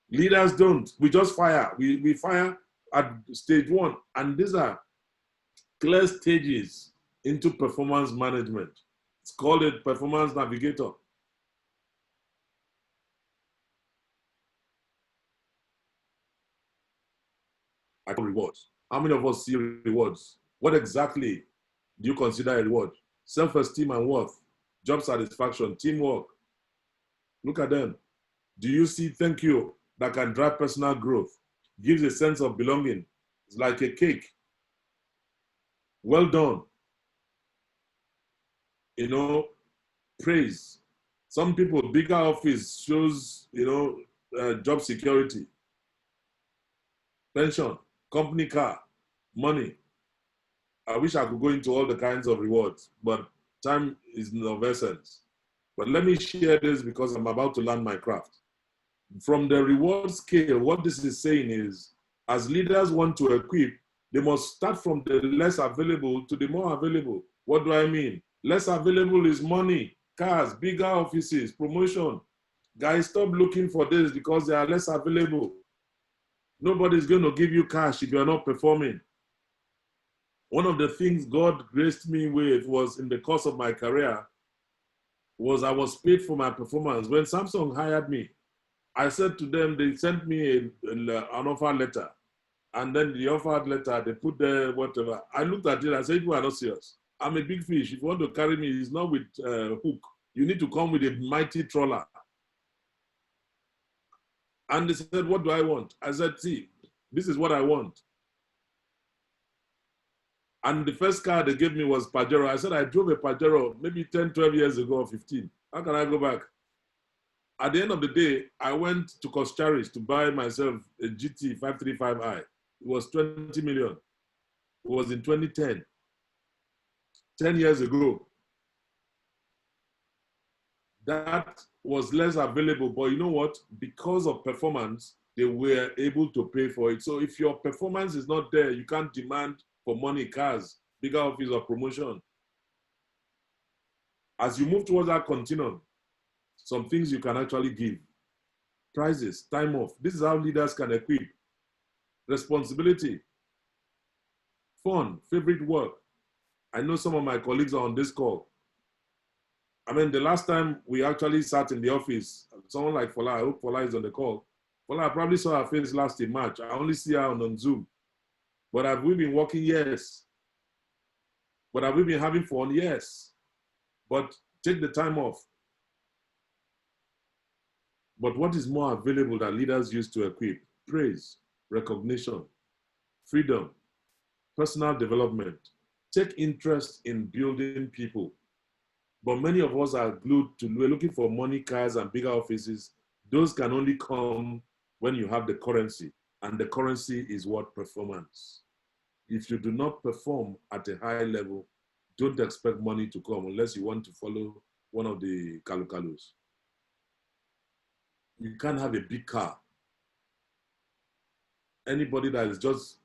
Leaders don't. We just fire. We fire at stage 1. And these are clear stages into performance management. It's called a performance navigator. I call rewards. How many of us see rewards? What exactly do you consider a reward? Self-esteem and worth, job satisfaction, teamwork. Look at them. Do you see thank you that can drive personal growth? Gives a sense of belonging. It's like a cake. Well done. You know, praise. Some people, bigger office shows, job security, pension, company car, money. I wish I could go into all the kinds of rewards, but time is of essence. But let me share this because I'm about to learn my craft. From the reward scale, what this is saying is, as leaders want to equip, they must start from the less available to the more available. What do I mean? Less available is money, cars, bigger offices, promotion. Guys, stop looking for this because they are less available. Nobody's going to give you cash if you're not performing. One of the things God graced me with was in the course of my career was I was paid for my performance. When Samsung hired me, I said to them, they sent me an offer letter. And then the offer letter, they put there whatever. I looked at it, I said, you are not serious. I'm a big fish. If you want to carry me, it's not with hook. You need to come with a mighty trawler. And they said, what do I want? I said, see, this is what I want. And the first car they gave me was Pajero. I said, I drove a Pajero maybe 10, 12 years ago or 15. How can I go back? At the end of the day, I went to Coscharis to buy myself a GT 535i. It was 20 million. It was in 2010, 10 years ago. That was less available, but you know what? Because of performance, they were able to pay for it. So if your performance is not there, you can't demand for money, cars, bigger office or promotion. As you move towards that continuum, some things you can actually give. Prizes, time off. This is how leaders can equip. Responsibility, fun, favorite work. I know some of my colleagues are on this call. I mean, the last time we actually sat in the office, someone like Fola, I hope Fola is on the call. Fola, I probably saw her face last in March. I only see her on Zoom. But have we been working? Yes. But have we been having fun? Yes. But take the time off. But what is more available that leaders use to equip? Praise, recognition, freedom. personal development, take interest in building people. But many of us are glued to, we're looking for money, cars, and bigger offices. Those can only come when you have the currency. And the currency is what? Performance. If you do not perform at a high level, don't expect money to come unless you want to follow one of the kalukalus. You can't have a big car. Anybody that is just,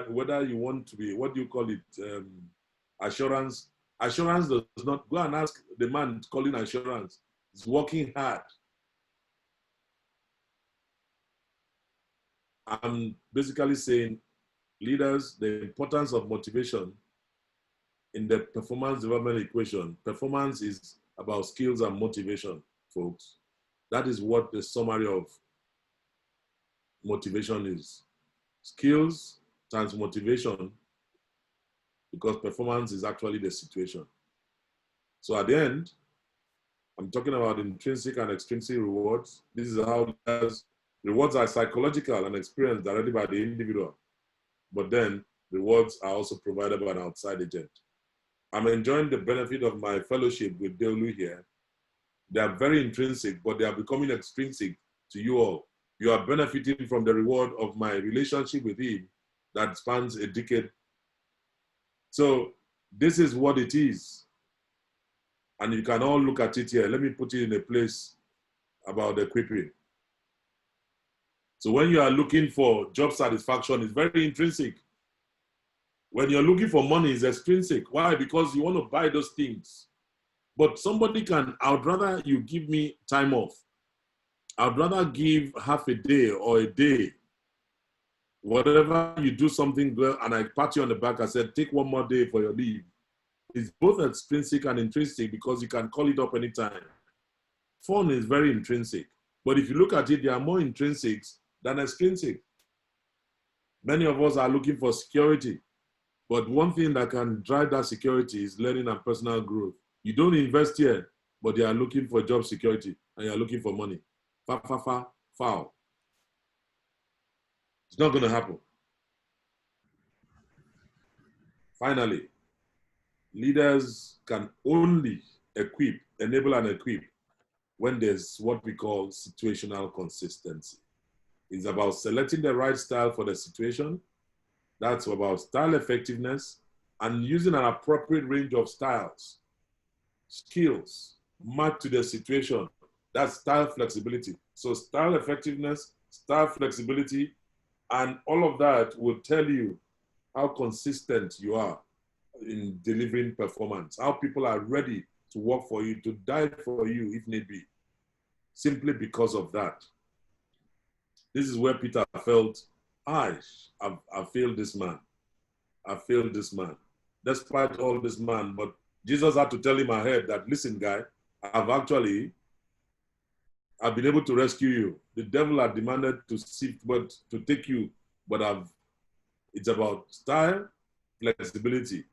whether you want to be, what do you call it, assurance. Assurance does not, go and ask the man calling assurance. He's working hard. I'm basically saying, leaders, the importance of motivation in the performance development equation. Performance is about skills and motivation, folks. That is what the summary of motivation is. Skills times motivation, because performance is actually the situation. So at the end, I'm talking about intrinsic and extrinsic rewards. This is how rewards are psychological and experienced directly by the individual. But then rewards are also provided by an outside agent. I'm enjoying the benefit of my fellowship with Deolu here. They are very intrinsic, but they are becoming extrinsic to you all. You are benefiting from the reward of my relationship with him that spans a decade. So this is what it is. And you can all look at it here. Let me put it in a place about equipping. So when you are looking for job satisfaction, it's very intrinsic. When you're looking for money, it's extrinsic. Why? Because you want to buy those things. But somebody can, I would rather you give me time off. I'd rather give half a day or a day. Whatever you do something well, and I pat you on the back, I said, take one more day for your leave. It's both extrinsic and intrinsic because you can call it up anytime. Fun is very intrinsic. But if you look at it, there are more intrinsics than extrinsic. Many of us are looking for security. But one thing that can drive that security is learning and personal growth. You don't invest here, but you are looking for job security and you are looking for money. Foul. It's not going to happen. Finally, leaders can only enable and equip when there's what we call situational consistency. It's about selecting the right style for the situation. That's about style effectiveness and using an appropriate range of styles, skills, matched to the situation. That's style flexibility. So style effectiveness, style flexibility, and all of that will tell you how consistent you are in delivering performance, how people are ready to work for you, to die for you if need be, simply because of that. This is where Peter felt, I failed this man. I failed this man. Despite all this man, but Jesus had to tell him ahead that, listen, guy, I've been able to rescue you. The devil had demanded to take you, but it's about style, flexibility.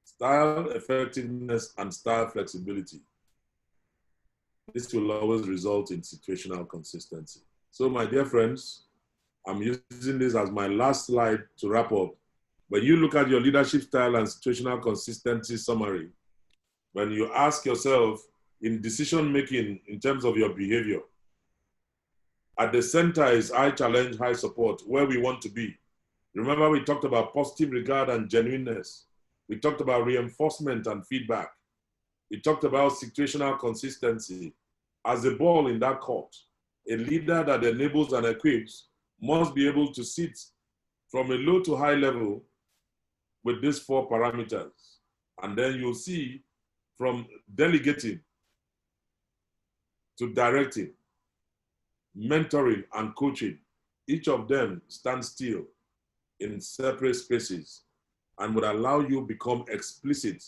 Style, effectiveness, and style flexibility. This will always result in situational consistency. So my dear friends, I'm using this as my last slide to wrap up. When you look at your leadership style and situational consistency summary, when you ask yourself in decision-making in terms of your behavior, at the center is high challenge, high support, where we want to be. Remember, we talked about positive regard and genuineness. We talked about reinforcement and feedback. We talked about situational consistency. As a ball in that court, a leader that enables and equips must be able to sit from a low to high level with these 4 parameters. And then you'll see from delegating to directing, mentoring and coaching, each of them stands still in separate spaces and would allow you to become explicit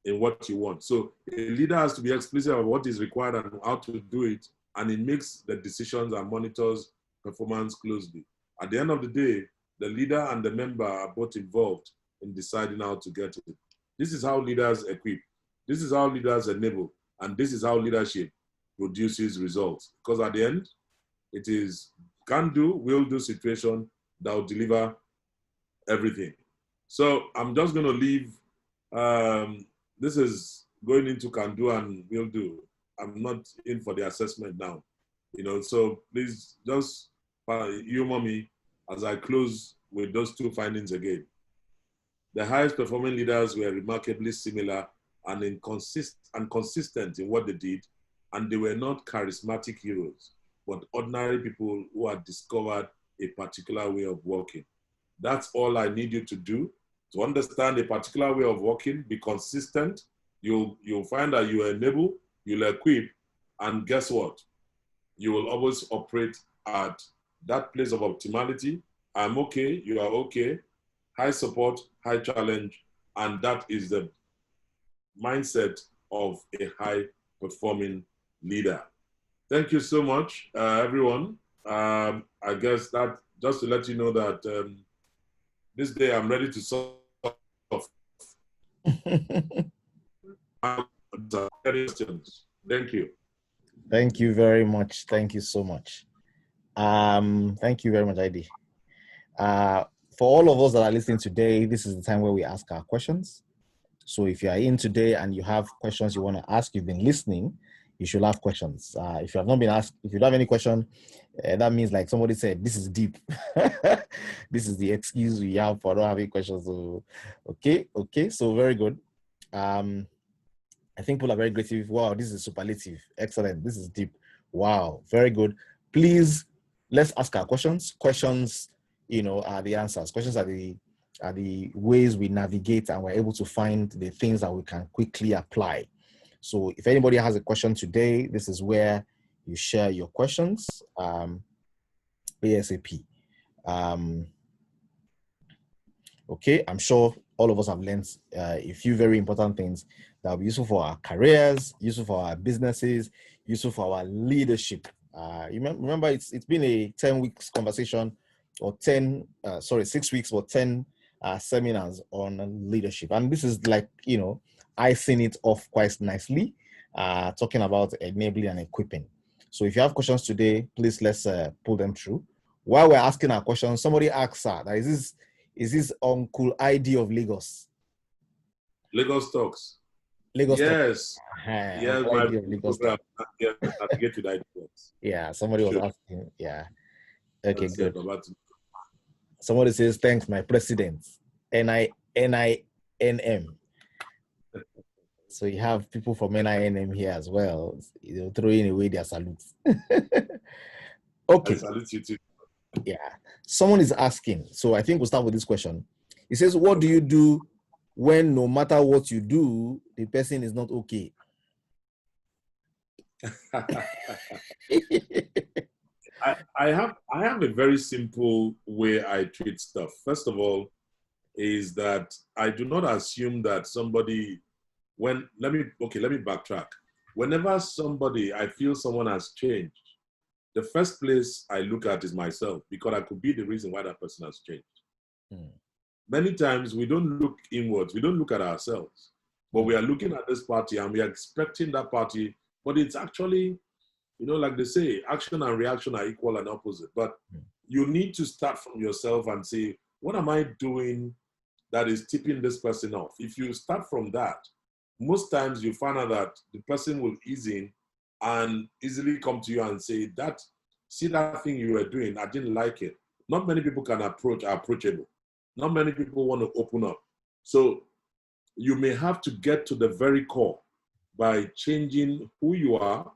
in what you want. So a leader has to be explicit about what is required and how to do it, and it makes the decisions and monitors performance closely. At the end of the day, the leader and the member are both involved in deciding how to get it. This is how leaders equip. This is how leaders enable. And this is how leadership produces results. Because at the end, it is can-do, will-do situation that will deliver everything. So I'm just going to leave. This is going into can do and will do. I'm not in for the assessment now, so please just humor me as I close with those two findings again. The highest performing leaders were remarkably similar and consistent in what they did, and they were not charismatic heroes, but ordinary people who had discovered a particular way of working. That's all I need you to do. To understand a particular way of working, be consistent. You'll find that you enable, you'll equip, and guess what? You will always operate at that place of optimality. I'm okay, you are okay. High support, high challenge, and that is the mindset of a high-performing leader. Thank you so much, everyone. I guess that just to let you know that this day I'm ready to solve questions. Thank you. Thank you very much. Thank you so much. Thank you very much, ID. For all of us that are listening today, this is the time where we ask our questions. So if you are in today and you have questions you want to ask, you've been listening, you should have questions. If you have not been asked, if you don't have any question, that means like somebody said, this is deep. This is the excuse we have for not having questions. So, okay, so very good. I think people are very creative. Wow, this is superlative. Excellent. This is deep. Wow, very good. Please, let's ask our questions. Questions, are the answers. Questions are the ways we navigate and we're able to find the things that we can quickly apply. So if anybody has a question today, this is where you share your questions ASAP. Okay, I'm sure all of us have learned a few very important things that will be useful for our careers, useful for our businesses, useful for our leadership. Remember, it's been a 10 weeks conversation, or 6 weeks or 10 seminars on leadership. And this is like, icing it off quite nicely, talking about enabling and equipping. So if you have questions today, please let's pull them through. While we're asking our questions, somebody asks is this Uncle ID of Lagos? Lagos Talks. Lagos yes. Talks. Yes, my Lagos program. I get to that. Yeah, somebody was asking. Yeah. Okay, That's good. Somebody says, thanks, my president. NINM. So you have people from NINM here as well, throwing away their salutes. Okay. I salute you too. Yeah. Someone is asking, so I think we'll start with this question. He says, what do you do when no matter what you do, the person is not okay? I have a very simple way I treat stuff. First of all, is that I do not assume that somebody, let me backtrack. Whenever I feel someone has changed, the first place I look at is myself, because I could be the reason why that person has changed. Many times we don't look inwards, we don't look at ourselves, but we are looking at this party and we are expecting that party, but it's actually, like they say, action and reaction are equal and opposite. But you need to start from yourself and say, what am I doing that is tipping this person off? If you start from that, most times you find out that the person will ease in and easily come to you and say, see that thing you were doing, I didn't like it. Not many people are approachable. Not many people want to open up. So you may have to get to the very core by changing who you are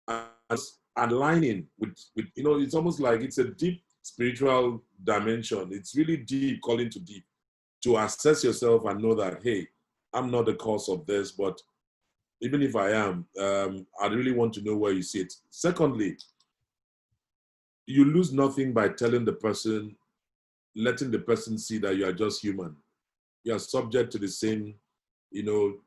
and aligning with it's almost like it's a deep spiritual dimension. It's really deep, calling to deep, to assess yourself and know that, hey, I'm not the cause of this, but even if I am, I really want to know where you sit. Secondly, you lose nothing by letting the person see that you are just human. You are subject to the same,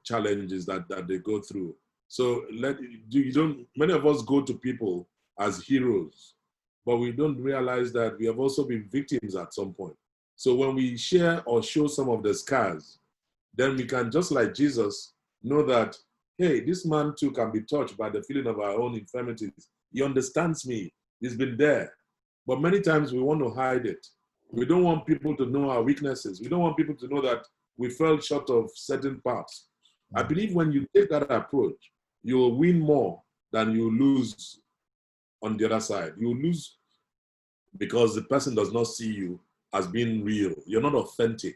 challenges that they go through. So many of us go to people as heroes, but we don't realize that we have also been victims at some point. So when we share or show some of the scars, then we can, just like Jesus, know that, hey, this man too can be touched by the feeling of our own infirmities. He understands me. He's been there. But many times we want to hide it. We don't want people to know our weaknesses. We don't want people to know that we fell short of certain parts. I believe when you take that approach, you'll win more than you lose on the other side. You lose because the person does not see you as being real. You're not authentic.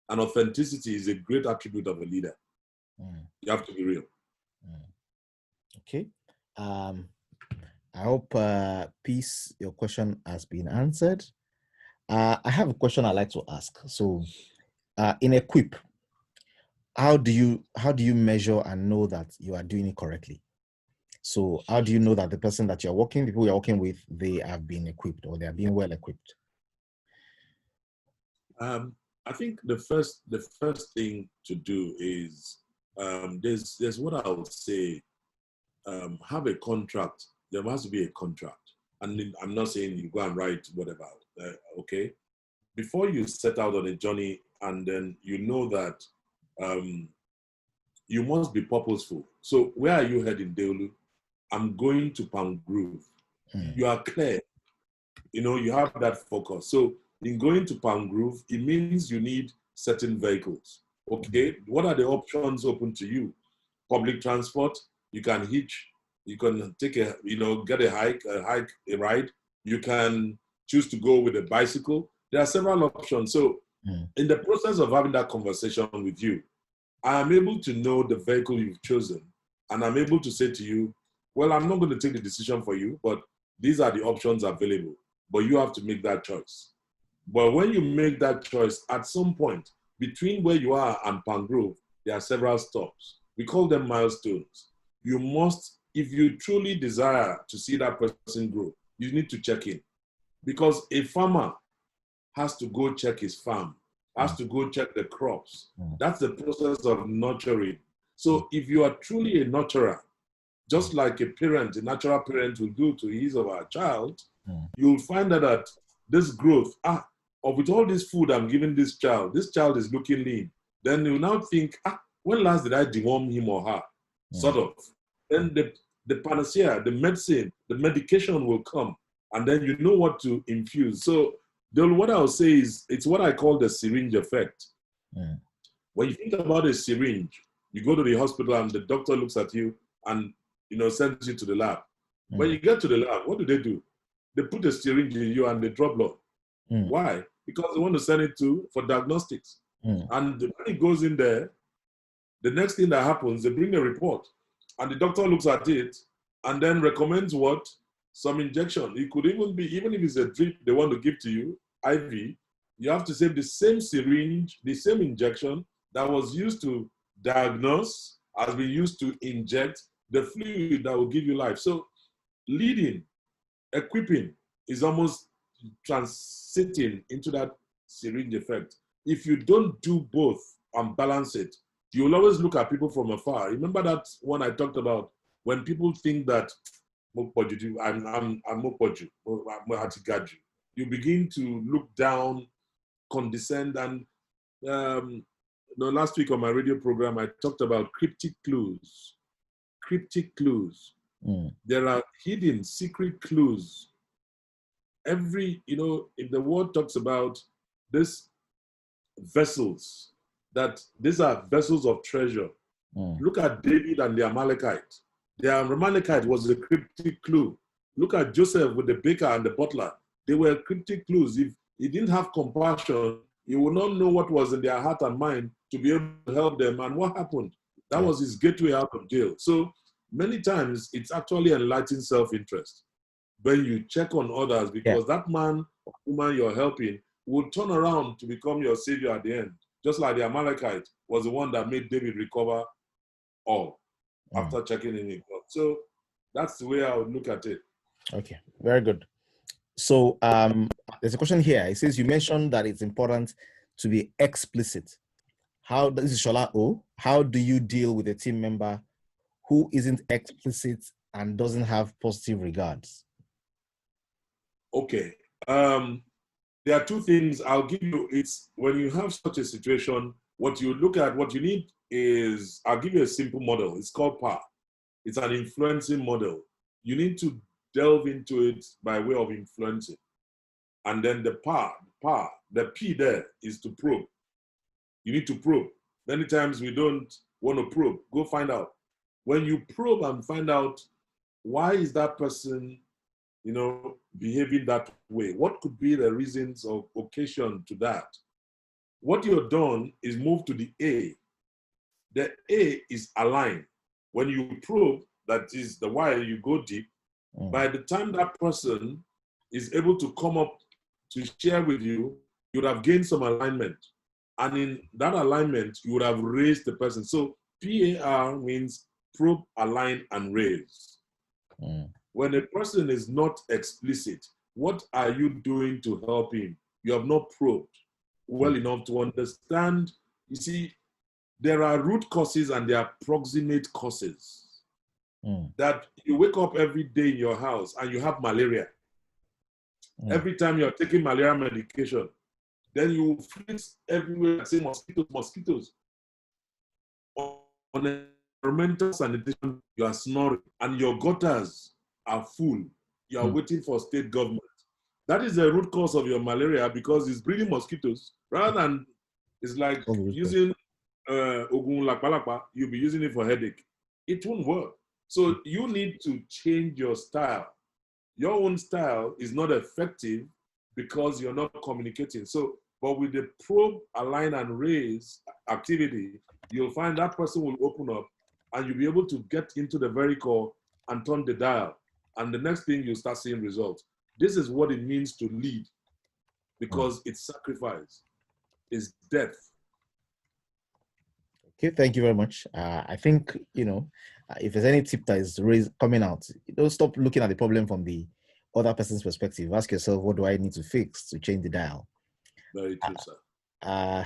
And authenticity is a great attribute of a leader. You have to be real. Okay. I hope, Peace, your question has been answered. I have a question I'd like to ask. So, in Equip, how do you measure and know that you are doing it correctly? So, how do you know that the person that people you're working with, they have been equipped or they are being well equipped? I think the first thing to do is there's what I would say. Have a contract. There has to be a contract. And I'm not saying you go and write whatever, okay? Before you set out on a journey and then you know that you must be purposeful. So where are you heading, Deolu? I'm going to Palm Grove. You are clear. You know, you have that focus. So in going to Palm Grove, it means you need certain vehicles. Okay, what are the options open to you? Public transport, you can hitch, you can take a, get a ride. You can choose to go with a bicycle. There are several options. So in the process of having that conversation with you, I am able to know the vehicle you've chosen. And I'm able to say to you, well, I'm not going to take the decision for you, but these are the options available. But you have to make that choice. But when you make that choice, at some point, between where you are and Palm Grove, there are several stops. We call them milestones. You must, if you truly desire to see that person grow, you need to check in. Because a farmer has to go check his farm, has to go check the crops. That's the process of nurturing. So if you are truly a nurturer, just like a parent, a natural parent will do to his or her child, you'll find that this growth, with all this food I'm giving this child is looking lean. Then you now think, when last did I deworm him or her? Sort of. Then the panacea, the medicine, the medication will come, and then you know what to infuse. So what I'll say is, it's what I call the syringe effect. When you think about a syringe, you go to the hospital and the doctor looks at you and sends you to the lab. When you get to the lab, what do? They put a syringe in you and they draw blood. Why? Because they want to send it for diagnostics. And when it goes in there, the next thing that happens, they bring a report. And the doctor looks at it and then recommends what? Some injection. It could even be, even if it's a drip they want to give to you, IV, you have to say the same syringe, the same injection that was used to diagnose has been used to inject the fluid that will give you life. So leading, equipping is almost transiting into that syringe effect. If you don't do both and balance it, you will always look at people from afar. Remember that one I talked about, when people think that I'm Mopoju, you begin to look down, condescend, and last week on my radio program, I talked about cryptic clues. Cryptic clues. There are hidden secret clues. If the word talks about this vessels, that these are vessels of treasure. Look at David and the Amalekite. The Amalekite was a cryptic clue. Look at Joseph with the baker and the butler. They were cryptic clues. If he didn't have compassion, he would not know what was in their heart and mind to be able to help them. And what happened? That was his gateway out of jail. So many times it's actually enlightened self-interest when you check on others, because that man or woman you're helping will turn around to become your savior at the end. Just like the Amalekite was the one that made David recover all after checking in with God. So that's the way I would look at it. Okay, very good. So there's a question here. It says, you mentioned that it's important to be explicit. This is Shola O. How do you deal with a team member who isn't explicit and doesn't have positive regards? Okay. There are two things I'll give you. It's when you have such a situation, what you look at, what you need is, I'll give you a simple model. It's called PAR. It's an influencing model. You need to delve into it by way of influencing. And then the PAR, The P there is to probe. You need to probe. Many times we don't want to probe. Go find out. When you probe and find out why is that person, behaving that way? What could be the reasons or occasion to that? What you've done is move to the A. The A is align. When you probe, that is the why, you go deep. By the time that person is able to come up to share with you, you would have gained some alignment. And in that alignment, you would have raised the person. So PAR means probe, align, and raise. When a person is not explicit, what are you doing to help him? You have not probed well enough to understand. You see, there are root causes and there are proximate causes. That you wake up every day in your house and you have malaria. Every time you're taking malaria medication, then you feel everywhere and say mosquitoes, mosquitoes. On environmental sanitation, you are snoring and your gutters are full. You are waiting for state government. That is the root cause of your malaria because it's breeding mosquitoes. Rather than, it's like using Ogun Lakbalakba, you'll be using it for headache. It won't work. So you need to change your style. Your own style is not effective because you're not communicating. So, but with the probe, align, and raise activity, you'll find that person will open up and you'll be able to get into the very core and turn the dial. And the next thing, you'll start seeing results. This is what it means to lead because it's sacrifice, it's death. Okay, thank you very much. I think, if there's any tip that is coming out, don't stop looking at the problem from the other person's perspective. Ask yourself, what do I need to fix to change the dial? Very true, sir.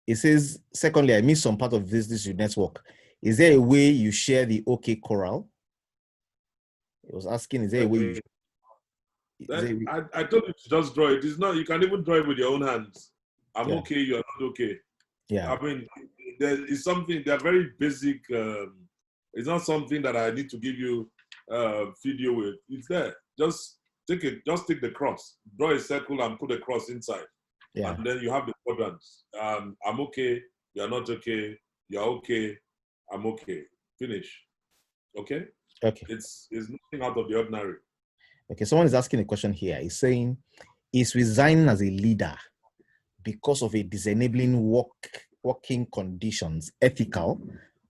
It says, secondly, I missed some part of this network. Is there a way you share the OK choral? It was asking, is there a way you... I told you to just draw it. It's not, you can even draw it with your own hands. I'm okay, you're not okay. Yeah. I mean, there is something, they're very basic. It's not something that I need to give you video with. It's there. Just take the cross, draw a circle and put a cross inside. Yeah. And then you have the quadrants. I'm okay, you're not okay, you're okay, I'm okay. Finish. Okay? Okay. It's nothing out of the ordinary. Okay, someone is asking a question here. He's saying, is resigning as a leader because of a disenabling working conditions ethical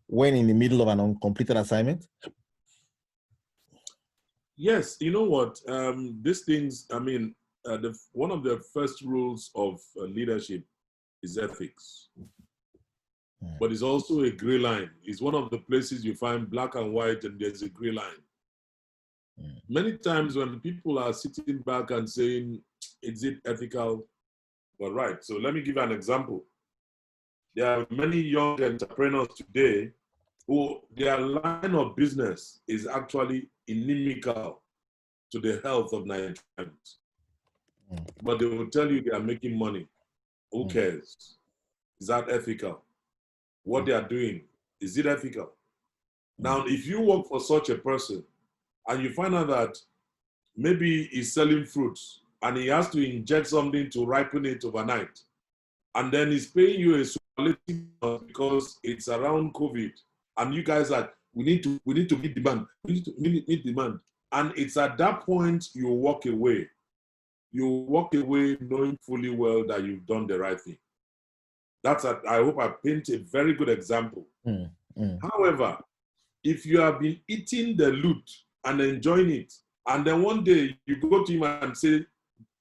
when in the middle of an uncompleted assignment? Yes, you know what? These things, I mean, one of the first rules of leadership is ethics. But it's also a gray line. It's one of the places you find black and white and there's a gray line. Many times when people are sitting back and saying, is it ethical? But right, so let me give you an example. There are many young entrepreneurs today who their line of business is actually inimical to the health of Nigerians. But they will tell you they are making money. Who cares? Is that ethical? What they are doing, is it ethical? Now, if you work for such a person and you find out that maybe he's selling fruits and he has to inject something to ripen it overnight, and then he's paying you a superlative because it's around COVID, and you guys are, we need to meet demand, we need to meet demand. And it's at that point you walk away. You walk away knowing fully well that you've done the right thing. I hope I paint a very good example. However, if you have been eating the loot and enjoying it, and then one day you go to him and say,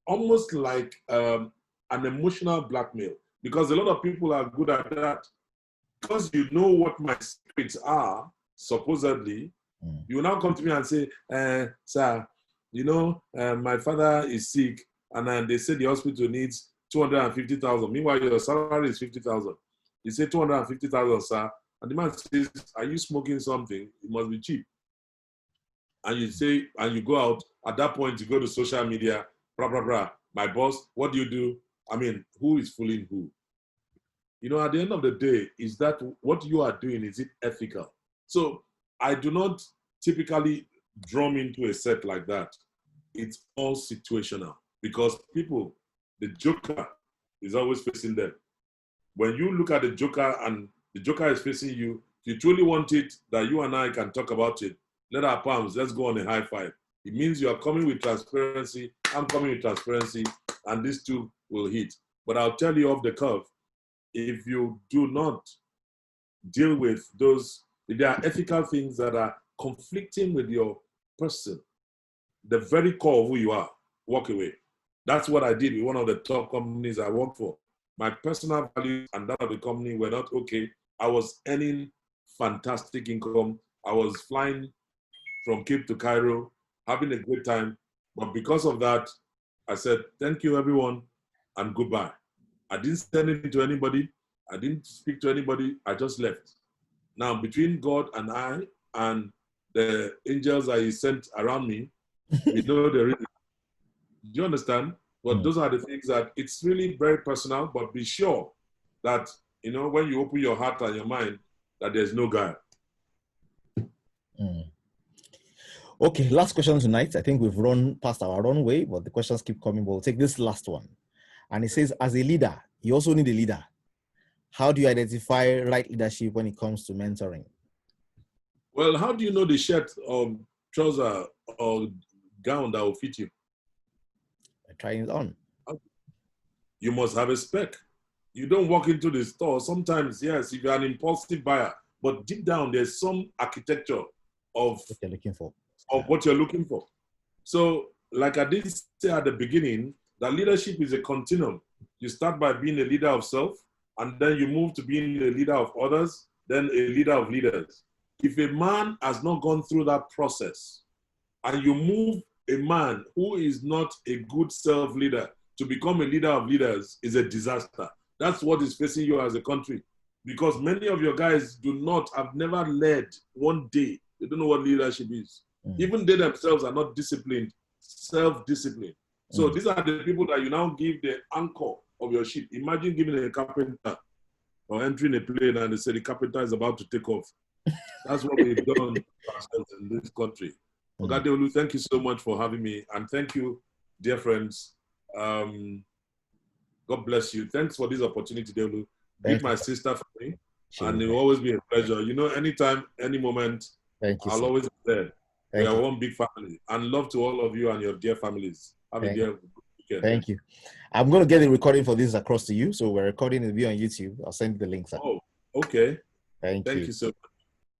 almost like an emotional blackmail, because a lot of people are good at that. Because you know what my secrets are, supposedly, you will now come to me and say, sir, my father is sick, and they say the hospital needs 250,000. Meanwhile, your salary is 50,000. You say 250,000, sir. And the man says, are you smoking something? It must be cheap. And you say, and you go out, at that point, you go to social media, blah, blah, blah. My boss, what do you do? I mean, who is fooling who? At the end of the day, is that what you are doing, is it ethical? So I do not typically drum into a set like that. It's all situational. because people, the joker is always facing them. When you look at the joker and the joker is facing you, if you truly want it, that you and I can talk about it, let our palms, let's go on a high five. It means you are coming with transparency, I'm coming with transparency, and these two will hit. But I'll tell you off the cuff, if you do not deal with those, if there are ethical things that are conflicting with your person, the very core of who you are, walk away. That's what I did with one of the top companies I worked for. My personal values and that of the company were not okay. I was earning fantastic income. I was flying from Cape to Cairo, having a great time. But because of that, I said, thank you, everyone, and goodbye. I didn't send anything to anybody. I didn't speak to anybody. I just left. Now, between God and I and the angels that he sent around me, we know the reason. Do you understand? But those are the things that it's really very personal, but be sure that, you know, when you open your heart and your mind, that there's no guile. Okay, last question tonight. I think we've run past our own way, but the questions keep coming. But we'll take this last one. And it says, as a leader, you also need a leader. How do you identify right leadership when it comes to mentoring? Well, how do you know the shirt or trouser or gown that will fit you? Trying it on. You must have a spec. You don't walk into the store. Sometimes, yes, if you're an impulsive buyer, but deep down, there's some architecture of what you're looking for. What you're looking for. So, like I did say at the beginning, that leadership is a continuum. You start by being a leader of self, and then you move to being a leader of others, then a leader of leaders. If a man has not gone through that process, and you move a man who is not a good self-leader to become a leader of leaders, is a disaster. That's what is facing you as a country. Because many of your guys have never led one day. They don't know what leadership is. Even they themselves are not disciplined, self-disciplined. So these are the people that you now give the anchor of your ship. Imagine giving a carpenter or entering a plane and they say the carpenter is about to take off. That's what we've done in this country. Ogadeolu, thank you so much for having me. And thank you, dear friends. God bless you. Thanks for this opportunity, Deolu. Meet my sister for me. Sure. And it will always be a pleasure. You know, anytime, any moment, I'll always be there. We are one big family. And love to all of you and your dear families. Have a dear weekend. Thank you. I'm going to get the recording for this across to you. So we're recording the video on YouTube. I'll send you the links. Oh, okay. Thank you so much.